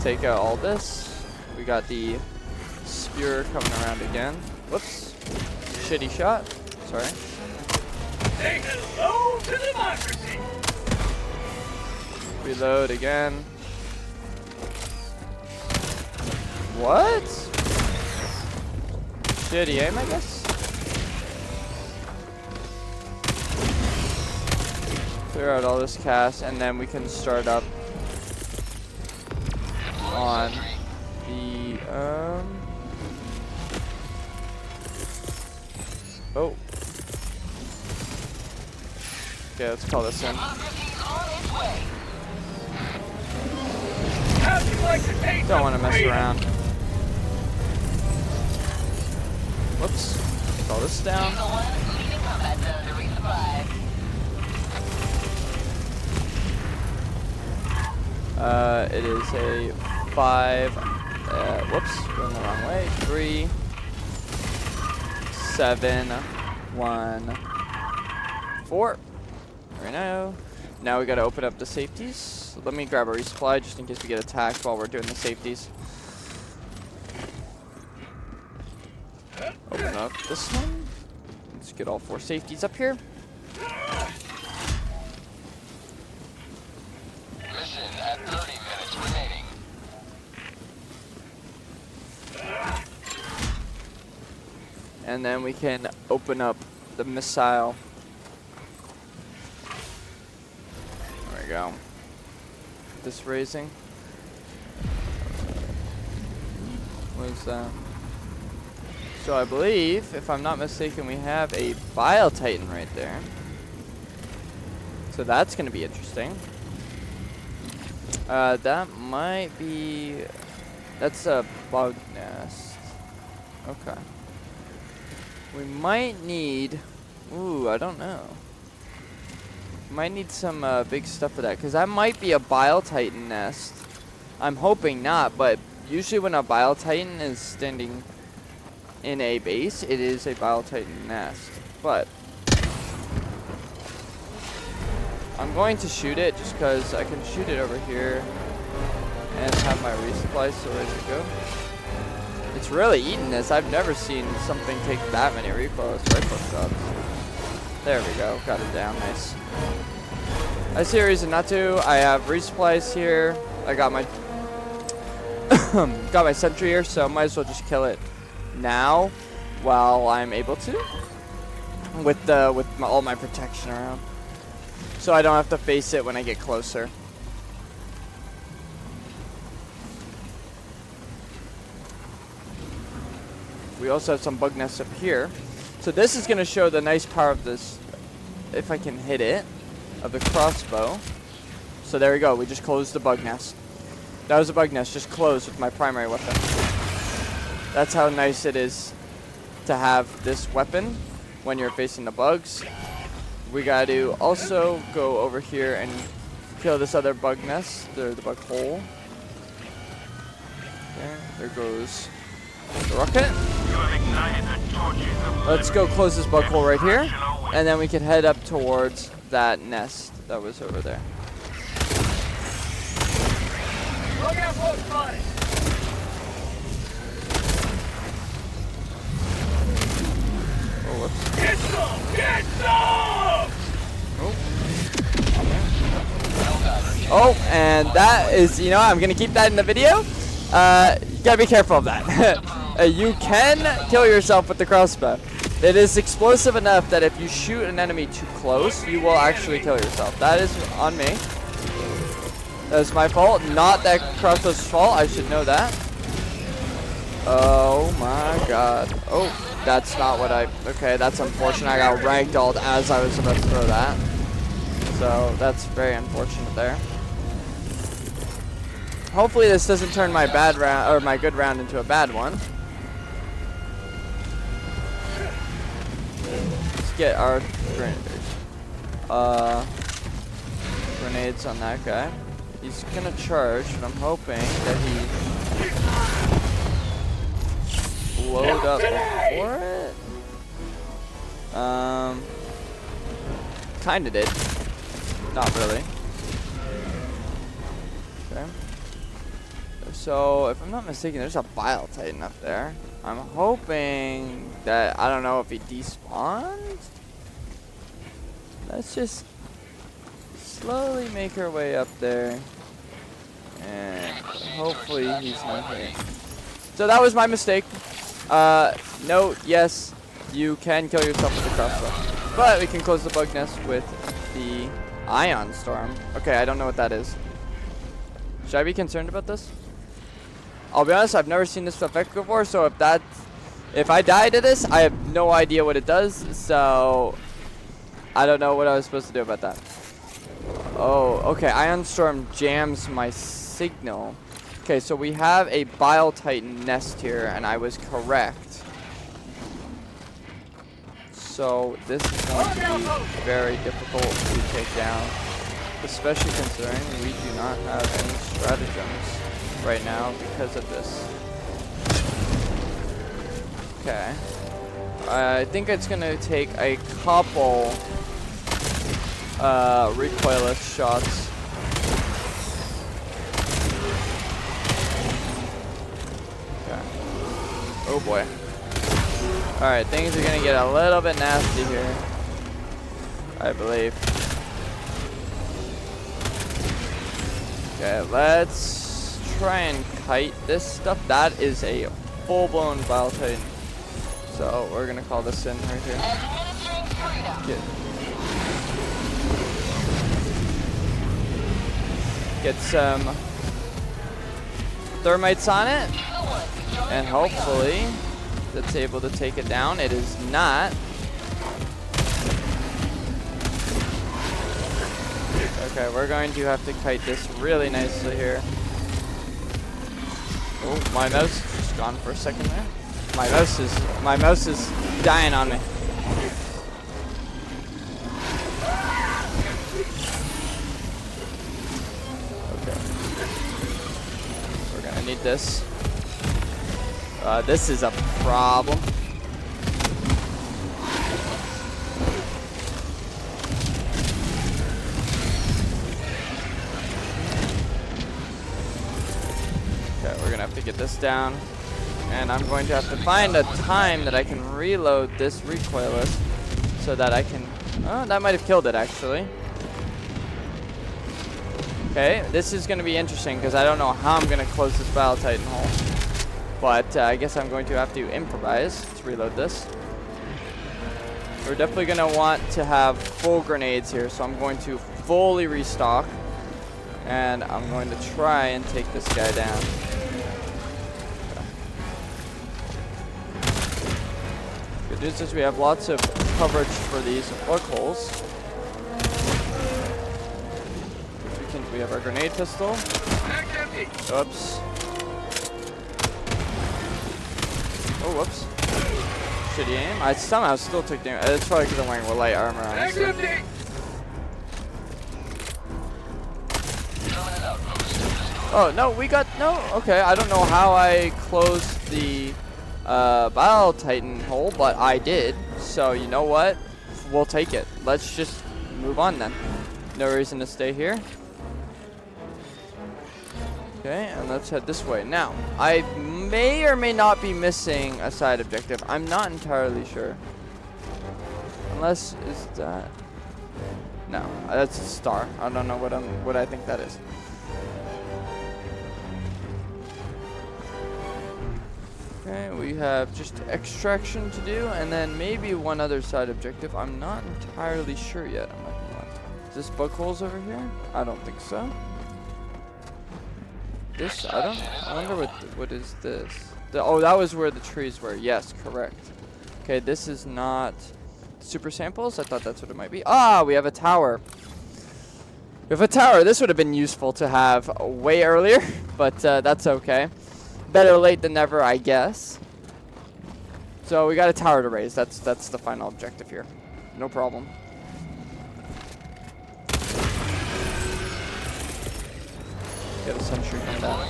Take out all this. We got the spear coming around again. Whoops. Shitty shot. Sorry. Say hello to democracy. Reload again. What? Shitty aim, I guess? Clear out all this cast, and then we can start up on the, oh. Okay, let's call this in. How'd you like to taste Don't want to of mess freedom? around. Whoops. Call this down. It is a 5. Whoops, going the wrong way. 3, 7, 1, 4. Right now. Now we gotta open up the safeties. Let me grab a resupply just in case we get attacked while we're doing the safeties. Open up this one. Let's get all 4 safeties up here. Mission at 30 minutes remaining. And then we can open up the missile. There we go. This raising. What is that? So I believe, if I'm not mistaken, we have a Bile Titan right there. So that's going to be interesting. That might be... That's a bug nest. Okay. We might need... Ooh, I don't know. Might need some big stuff for that, because that might be a Bile Titan nest. I'm hoping not, but usually when a Bile Titan is standing in a base, it is a Bile Titan nest. But I'm going to shoot it just because I can shoot it over here and have my resupply so ready to go. It's really eating this. I've never seen something take that many recoilless rifle shots. There we go. Got it down. Nice. I see a reason not to. I have resupplies here. I got my got my sentry here, so I might as well just kill it now while I'm able to, with all my protection around, so I don't have to face it when I get closer. We also have some bug nests up here, so this is going to show the nice power of this, if I can hit it, of the crossbow. So there we go, we just closed the bug nest. That was a bug nest, just closed with my primary weapon. That's how nice it is to have this weapon when you're facing the bugs. We got to also go over here and kill this other bug nest, the bug hole. There goes the rocket. Let's go close this bug hole right here, and then we can head up towards that nest that was over there. Look out, what's spotted! Oh, whoops. Get some! Get some! Oh, and that is, you know, I'm going to keep that in the video. You got to be careful of that. You can kill yourself with the crossbow. It is explosive enough that if you shoot an enemy too close, you will actually kill yourself. That is on me. That is my fault, not that crossbow's fault. I should know that. Oh my god. Oh, that's not what I... Okay, that's unfortunate. I got ragdolled as I was about to throw that. So that's very unfortunate there. Hopefully this doesn't turn my bad round, or my good round, into a bad one. Let's get our grenades on that guy. He's gonna charge, but I'm hoping that he load up before it. Kinda did. Not really. Okay. So, if I'm not mistaken, there's a Bile Titan up there. I'm hoping that, I don't know if he despawned? Let's just slowly make our way up there. And hopefully he's not here. So that was my mistake. Note, yes, you can kill yourself with the crossbow. But we can close the bug nest with the Ion Storm. Okay, I don't know what that is. Should I be concerned about this? I'll be honest, I've never seen this effect before, so if I die to this, I have no idea what it does, so I don't know what I was supposed to do about that. Oh, okay, Ion Storm jams my signal. Okay, so we have a Bile Titan nest here, and I was correct. So this is going to be very difficult to take down, especially considering we do not have any stratagems right now because of this. Okay. I think it's gonna take a couple recoilless shots. Okay. Oh boy. Alright, things are gonna get a little bit nasty here, I believe. Okay, let's try and kite this stuff. That is a full-blown Bile Titan. So we're gonna call this in right here. Get some thermites on it, and hopefully that's able to take it down. It is not. Okay, we're going to have to kite this really nicely here. Oh, my mouse is gone for a second there. My mouse is dying on me. Okay. We're gonna need this. This is a problem. Okay, we're gonna have to get this down. And I'm going to have to find a time that I can reload this recoilless so that I can... Oh, that might have killed it, actually. Okay, this is going to be interesting because I don't know how I'm going to close this Battle Titan hole. But I guess I'm going to have to improvise to reload this. We're definitely going to want to have full grenades here, so I'm going to fully restock. And I'm going to try and take this guy down. Good news is we have lots of coverage for these bug holes. We have our grenade pistol. Oops. Oh, whoops. Shitty aim. I somehow still took damage. It's probably because I'm wearing light armor, honestly. Oh, no, we got... No, okay. I don't know how I closed the Battle Titan hole, but I did. So, you know what? We'll take it. Let's just move on then. No reason to stay here. Okay, and let's head this way. Now, I may or may not be missing a side objective. I'm not entirely sure. Unless, is that... No, that's a star. I don't know what I think that is. Okay, we have just extraction to do, and then maybe one other side objective. I'm not entirely sure yet. I might be wrong. Is this bug holes over here? I don't think so. This, I wonder what is this? Oh, that was where the trees were. Yes, correct. Okay, this is not super samples. I thought that's what it might be. Ah, we have a tower. We have a tower. This would have been useful to have way earlier, but that's okay. Better late than never, I guess. So we got a tower to raise. That's the final objective here. No problem. Get a sentry from that.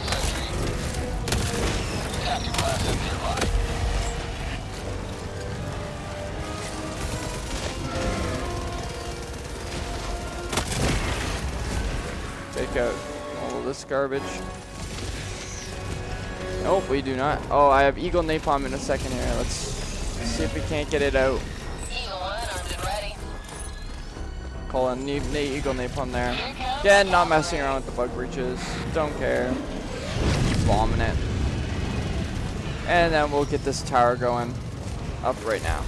Take out all of this garbage. Nope, we do not. Oh, I have Eagle Napalm in a second here. Let's see if we can't get it out. Call in Eagle Napalm there. Again, not messing around with the bug breaches. Don't care. Bombing it. And then we'll get this tower going up right now.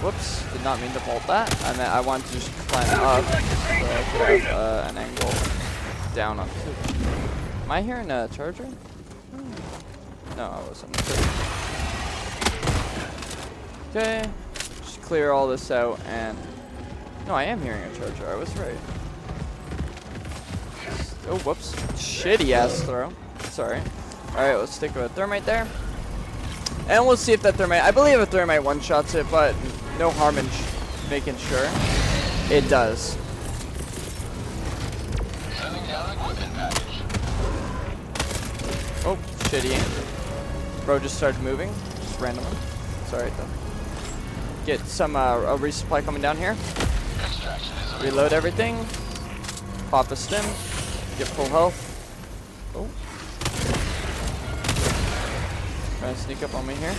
Whoops, did not mean to bolt that. I meant I wanted to just climb up so I could have an angle down on it. Am I hearing a charger? No, I wasn't. Okay, just clear all this out and... No, I am hearing a charger. I was right. Oh, whoops. Shitty ass throw. Sorry. Alright, let's stick with a thermite there. And we'll see if that thermite... I believe a thermite one-shots it, but no harm in making sure. It does. Oh, shitty aim. Bro just started moving. Just randomly. Sorry, though. Get some a resupply coming down here. Reload everything. Pop a stim. Get full health. Oh. Trying to sneak up on me here.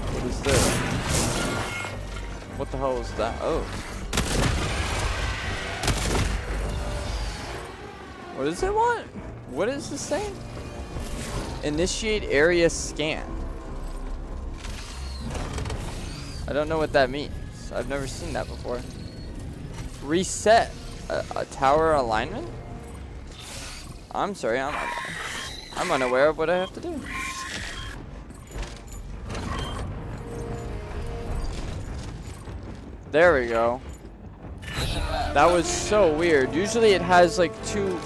What is this? What the hell is that? Oh. What does it want? What is this thing? Initiate area scan. I don't know what that means. I've never seen that before. reset a tower alignment? I'm sorry, I'm unaware of what I have to do. There we go. That was so weird. Usually it has like two...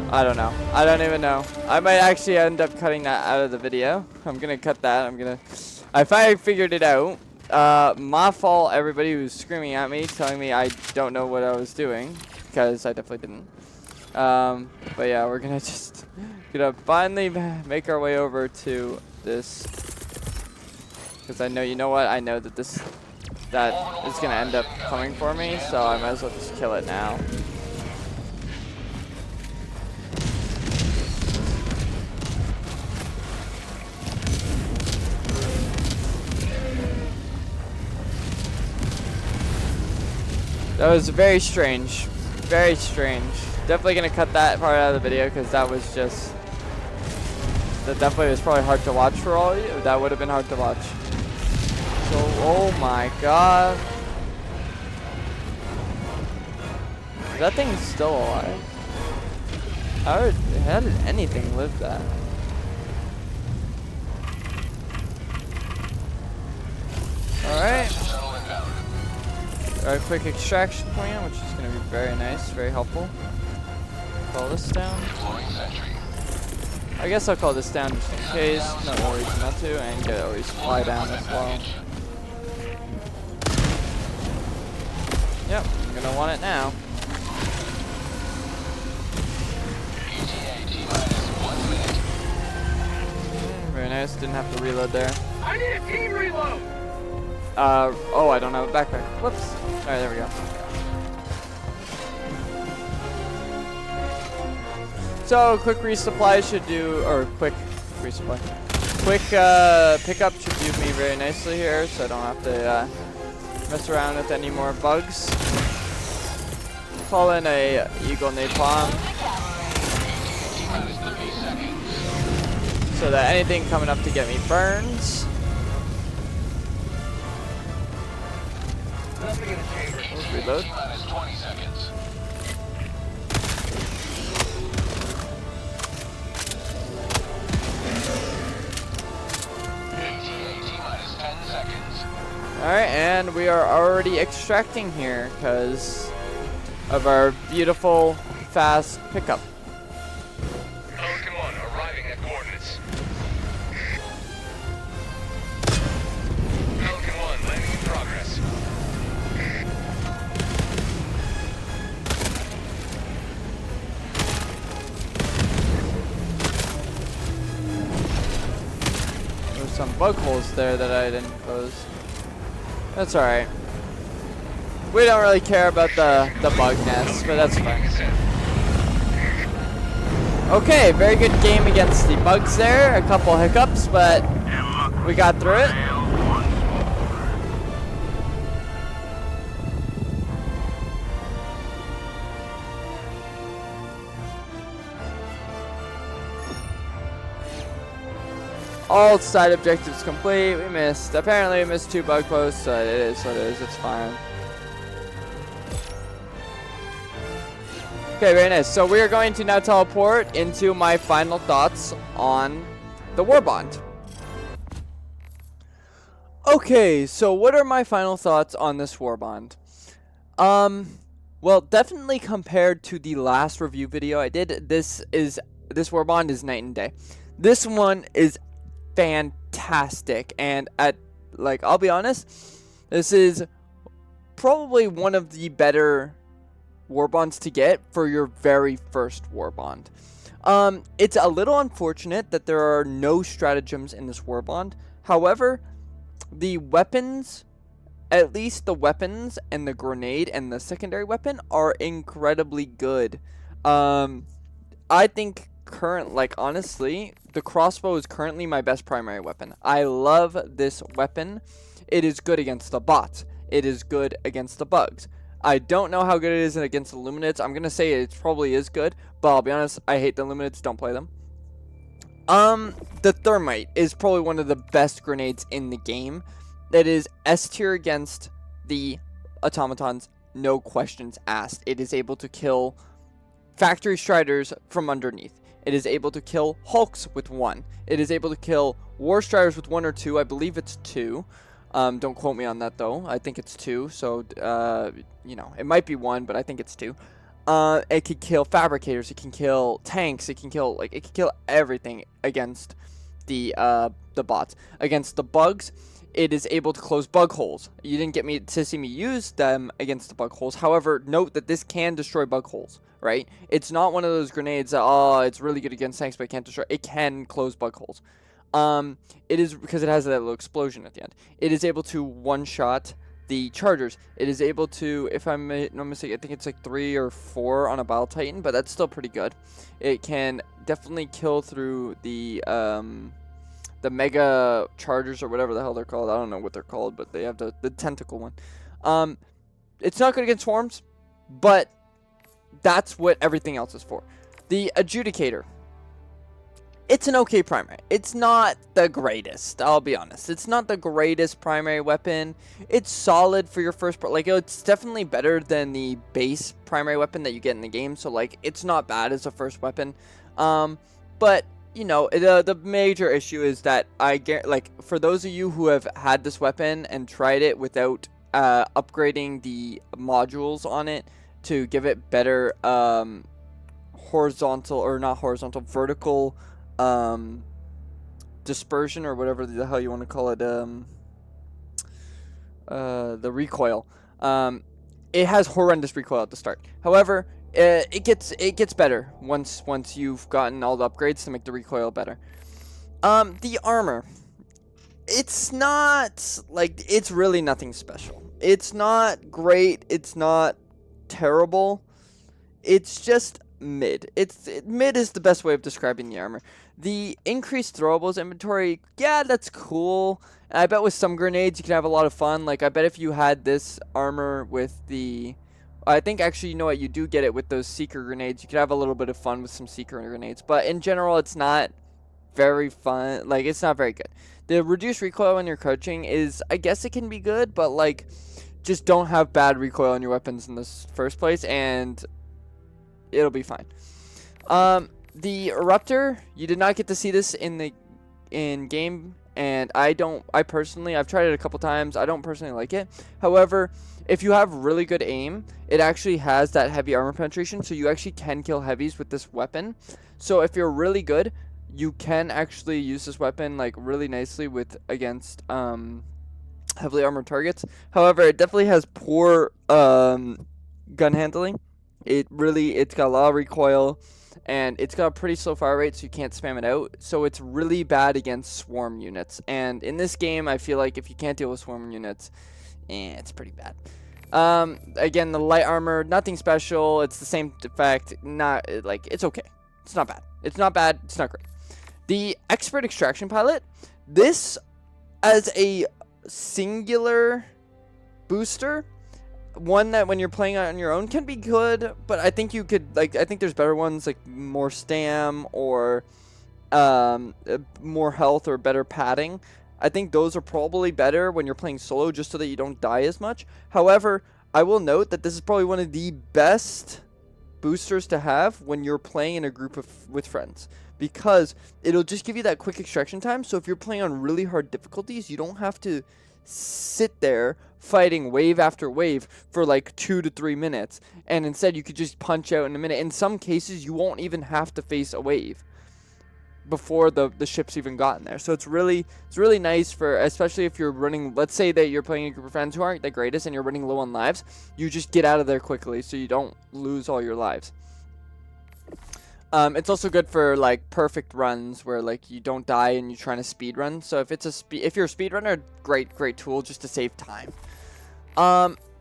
I don't know. I don't even know. I might actually end up cutting that out of the video. I'm gonna cut that. I finally figured it out. My fault, everybody who's screaming at me, telling me I don't know what I was doing. Because I definitely didn't. But yeah, we're gonna just... gonna finally make our way over to this. Because I know, you know what? I know that that is gonna end up coming for me, so I might as well just kill it now. That was very strange. Very strange. Definitely gonna cut that part out of the video because that was just... that definitely was probably hard to watch for all of you. That would have been hard to watch. So, oh my god. Is that thing still alive? How did anything live that? Alright. A quick extraction point, which is going to be very nice, very helpful. Call this down. I guess I'll call this down just in case. No reason not to, and get at least fly down as well. Yep, I'm going to want it now. Very nice, didn't have to reload there. I need a team reload! Oh, I don't have a backpack. Whoops. Alright, there we go. So, quick resupply should do, or quick resupply. Quick pickup should do me very nicely here, so I don't have to mess around with any more bugs. Call in a Eagle Napalm. So that anything coming up to get me burns. Let's reload. Alright, and we are already extracting here because of our beautiful, fast pickup. Pelican 1 arriving at coordinates. Pelican 1 landing in progress. There's some bug holes there that I didn't close. That's alright. We don't really care about the bug nests, but that's fine. Okay, very good game against the bugs there. A couple hiccups, but we got through it. All side objectives complete. We missed. Apparently, we missed 2 bug posts. So it is what it is. It's fine. Okay, very nice. So we are going to now teleport into my final thoughts on the war bond. Okay, so what are my final thoughts on this war bond? Well, definitely compared to the last review video I did, this war bond is night and day. This one is fantastic, and I'll be honest, this is probably one of the better war bonds to get for your very first war bond. It's a little unfortunate that there are no stratagems in this war bond. However, the weapons, at least the weapons and the grenade and the secondary weapon, are incredibly good. I think honestly, the crossbow is currently my best primary weapon. I love this weapon. It is good against the bots. It is good against the bugs. I don't know how good it is against the Luminates. I'm gonna say it probably is good, but I'll be honest, I hate the Luminates. Don't play them. The Thermite is probably one of the best grenades in the game. It is S tier against the automatons, no questions asked. It is able to kill Factory Striders from underneath. It is able to kill Hulks with 1. It is able to kill War Striders with 1 or 2. I believe it's 2. Don't quote me on that though. I think it's 2. So, you know, it might be 1, but I think it's 2. It can kill Fabricators. It can kill tanks. It can kill everything against the bots. Against the bugs, it is able to close bug holes. You didn't get to see me use them against the bug holes. However, note that this can destroy bug holes, right? It's not one of those grenades that, oh, it's really good against tanks, but it can't destroy. It can close bug holes. It is because it has that little explosion at the end. It is able to one-shot the chargers. It is able to, if I'm not mistaken, I think it's like 3 or 4 on a Battle Titan, but that's still pretty good. It can definitely kill through the mega chargers or whatever the hell they're called. I don't know what they're called, but they have the tentacle one. It's not good against swarms, but that's what everything else is for. The Adjudicator. It's an okay primary. It's not the greatest, I'll be honest. It's not the greatest primary weapon. It's solid for your first part. Like, it's definitely better than the base primary weapon that you get in the game. So, like, it's not bad as a first weapon. But, you know, the major issue is that for those of you who have had this weapon and tried it without upgrading the modules on it to give it better vertical dispersion or whatever the hell you want to call it, the recoil. It has horrendous recoil at the start. However, it gets better once you've gotten all the upgrades to make the recoil better. The armor, it's not like, it's really nothing special. It's not great. It's not terrible. It's just mid. Mid is the best way of describing the armor. The increased throwables inventory, yeah, that's cool. And I bet with some grenades you can have a lot of fun. Like, I bet if you had this armor with the, I think actually, you know what, you do get it with those seeker grenades. You could have a little bit of fun with some seeker grenades. But in general, it's not very fun. Like, it's not very good. The reduced recoil when you're crouching is, I guess it can be good, but like, just don't have bad recoil on your weapons in the first place, and it'll be fine. The Eruptor, you did not get to see this in game, and I personally, I've tried it a couple times. I don't personally like it. However, if you have really good aim, it actually has that heavy armor penetration, so you actually can kill heavies with this weapon. So if you're really good, you can actually use this weapon like really nicely against heavily armored targets. However, it definitely has poor gun handling. It's got a lot of recoil, and it's got a pretty slow fire rate, so you can't spam it out. So it's really bad against swarm units. And in this game, I feel like if you can't deal with swarm units, it's pretty bad. Again, the light armor, nothing special. It's the same effect. It's okay. It's not bad. It's not bad. It's not great. The Expert Extraction Pilot, this as a singular booster, one that when you're playing on your own can be good, but I think you could, I think there's better ones, like more stam or more health or better padding. I think those are probably better when you're playing solo, just so that you don't die as much. However, I will note that this is probably one of the best boosters to have when you're playing in a group with friends, because it'll just give you that quick extraction time. So if you're playing on really hard difficulties, you don't have to sit there fighting wave after wave for like 2 to 3 minutes, and instead you could just punch out in a minute. In some cases, you won't even have to face a wave before the ship's even gotten there. So it's really nice for, especially if you're running, let's say that you're playing a group of friends who aren't the greatest and you're running low on lives, you just get out of there quickly so you don't lose all your lives. It's also good for like perfect runs where like you don't die and you're trying to speed run. So if you're a speed runner, great tool just to save time.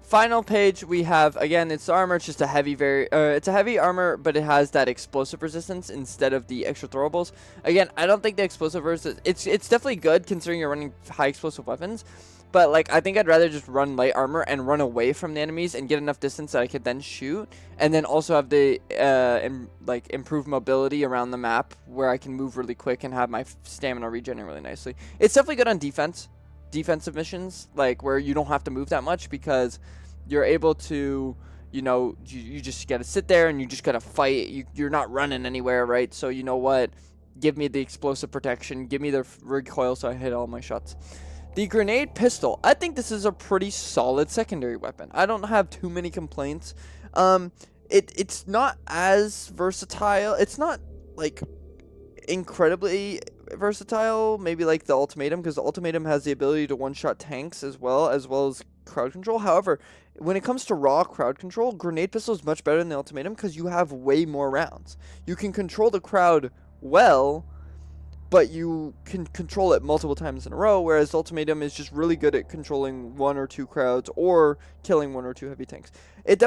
Final page, we have, again, it's armor. It's just a heavy, it's a heavy armor, but it has that explosive resistance instead of the extra throwables. Again, I don't think the explosive resistance, it's definitely good considering you're running high explosive weapons, but like, I think I'd rather just run light armor and run away from the enemies and get enough distance that I could then shoot, and then also have the improved mobility around the map where I can move really quick and have my stamina regenerate really nicely. It's definitely good on defensive missions, like where you don't have to move that much, because you're able to, you just gotta sit there and you just gotta fight. You're not running anywhere, right? So you know what? Give me the explosive protection. Give me the recoil so I hit all my shots. The grenade pistol. I think this is a pretty solid secondary weapon. I don't have too many complaints. It's not as versatile. It's not like incredibly versatile, maybe like the ultimatum, because the ultimatum has the ability to one-shot tanks as well as crowd control. However, when it comes to raw crowd control, grenade pistol is much better than the ultimatum because you have way more rounds. You can control the crowd well, but you can control it multiple times in a row, whereas ultimatum is just really good at controlling 1 or 2 crowds or killing 1 or 2 heavy tanks. It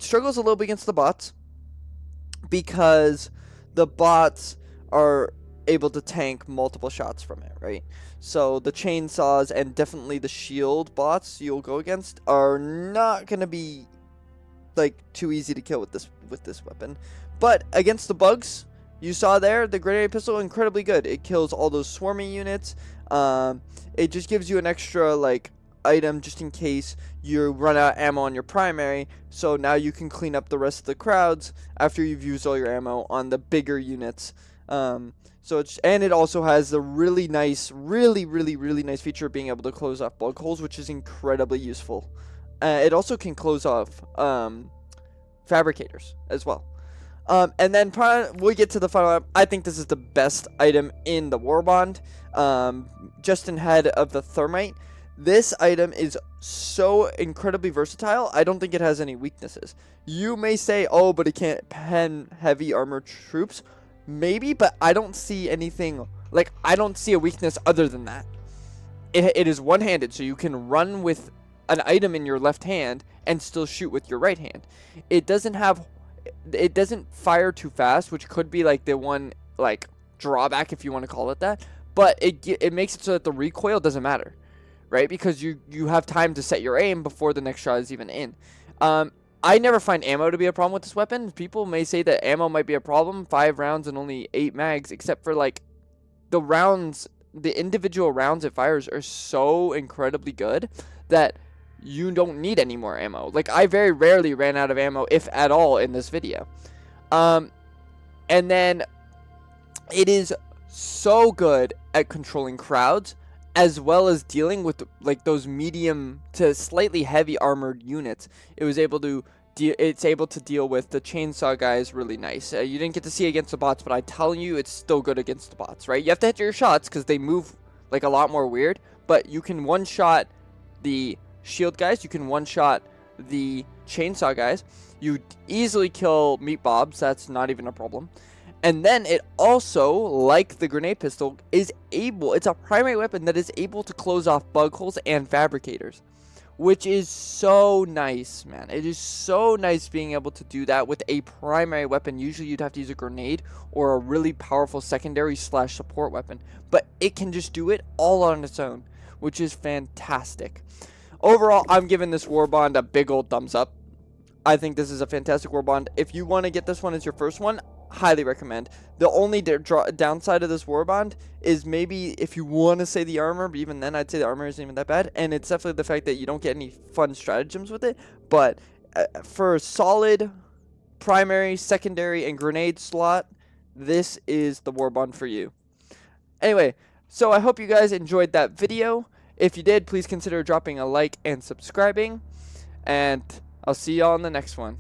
struggles a little bit against the bots because the bots are able to tank multiple shots from it, right? So the chainsaws and definitely the shield bots you'll go against are not gonna be like too easy to kill with this weapon. But against the bugs, you saw there, the grenade pistol, incredibly good. It kills all those swarmy units. It just gives you an extra like item just in case you run out of ammo on your primary, so now you can clean up the rest of the crowds after you've used all your ammo on the bigger units. And it also has the really nice feature of being able to close off bug holes, which is incredibly useful. It also can close off fabricators as well. And then we get to the final item. I think this is the best item in the Warbond, just ahead of the Thermite. This item is so incredibly versatile. I don't think it has any weaknesses. You may say, oh, but it can't pen heavy armored troops. Maybe, but I don't see anything, like, I don't see a weakness other than that. It is one-handed, so you can run with an item in your left hand and still shoot with your right hand. It doesn't fire too fast, which could be like the one like drawback if you want to call it that, but it makes it so that the recoil doesn't matter, right? Because you have time to set your aim before the next shot is even in. I never find ammo to be a problem with this weapon. People may say that ammo might be a problem, 5 rounds and only 8 mags, except for like the individual rounds it fires are so incredibly good that you don't need any more ammo. Like, I very rarely ran out of ammo, if at all, in this video. And then it is so good at controlling crowds, as well as dealing with like those medium to slightly heavy armored units. It's able to deal with the chainsaw guys really nice. You didn't get to see against the bots, but I tell you, it's still good against the bots, right? You have to hit your shots because they move like a lot more weird, but you can one-shot the shield guys, you can one-shot the chainsaw guys, you easily kill meat bobs, that's not even a problem. And then it also, like the grenade pistol, it's a primary weapon that is able to close off bug holes and fabricators, which is so nice, man. It is so nice being able to do that with a primary weapon. Usually you'd have to use a grenade or a really powerful secondary / support weapon, but it can just do it all on its own, which is fantastic. Overall, I'm giving this Warbond a big old thumbs up. I think this is a fantastic Warbond. If you want to get this one as your first one, highly recommend. The only downside of this Warbond is maybe if you want to say the armor, but even then I'd say the armor isn't even that bad, and it's definitely the fact that you don't get any fun stratagems with it. But for a solid primary, secondary, and grenade slot, this is the Warbond for you. Anyway, so I hope you guys enjoyed that video. If you did, please consider dropping a like and subscribing, and I'll see y'all in the next one.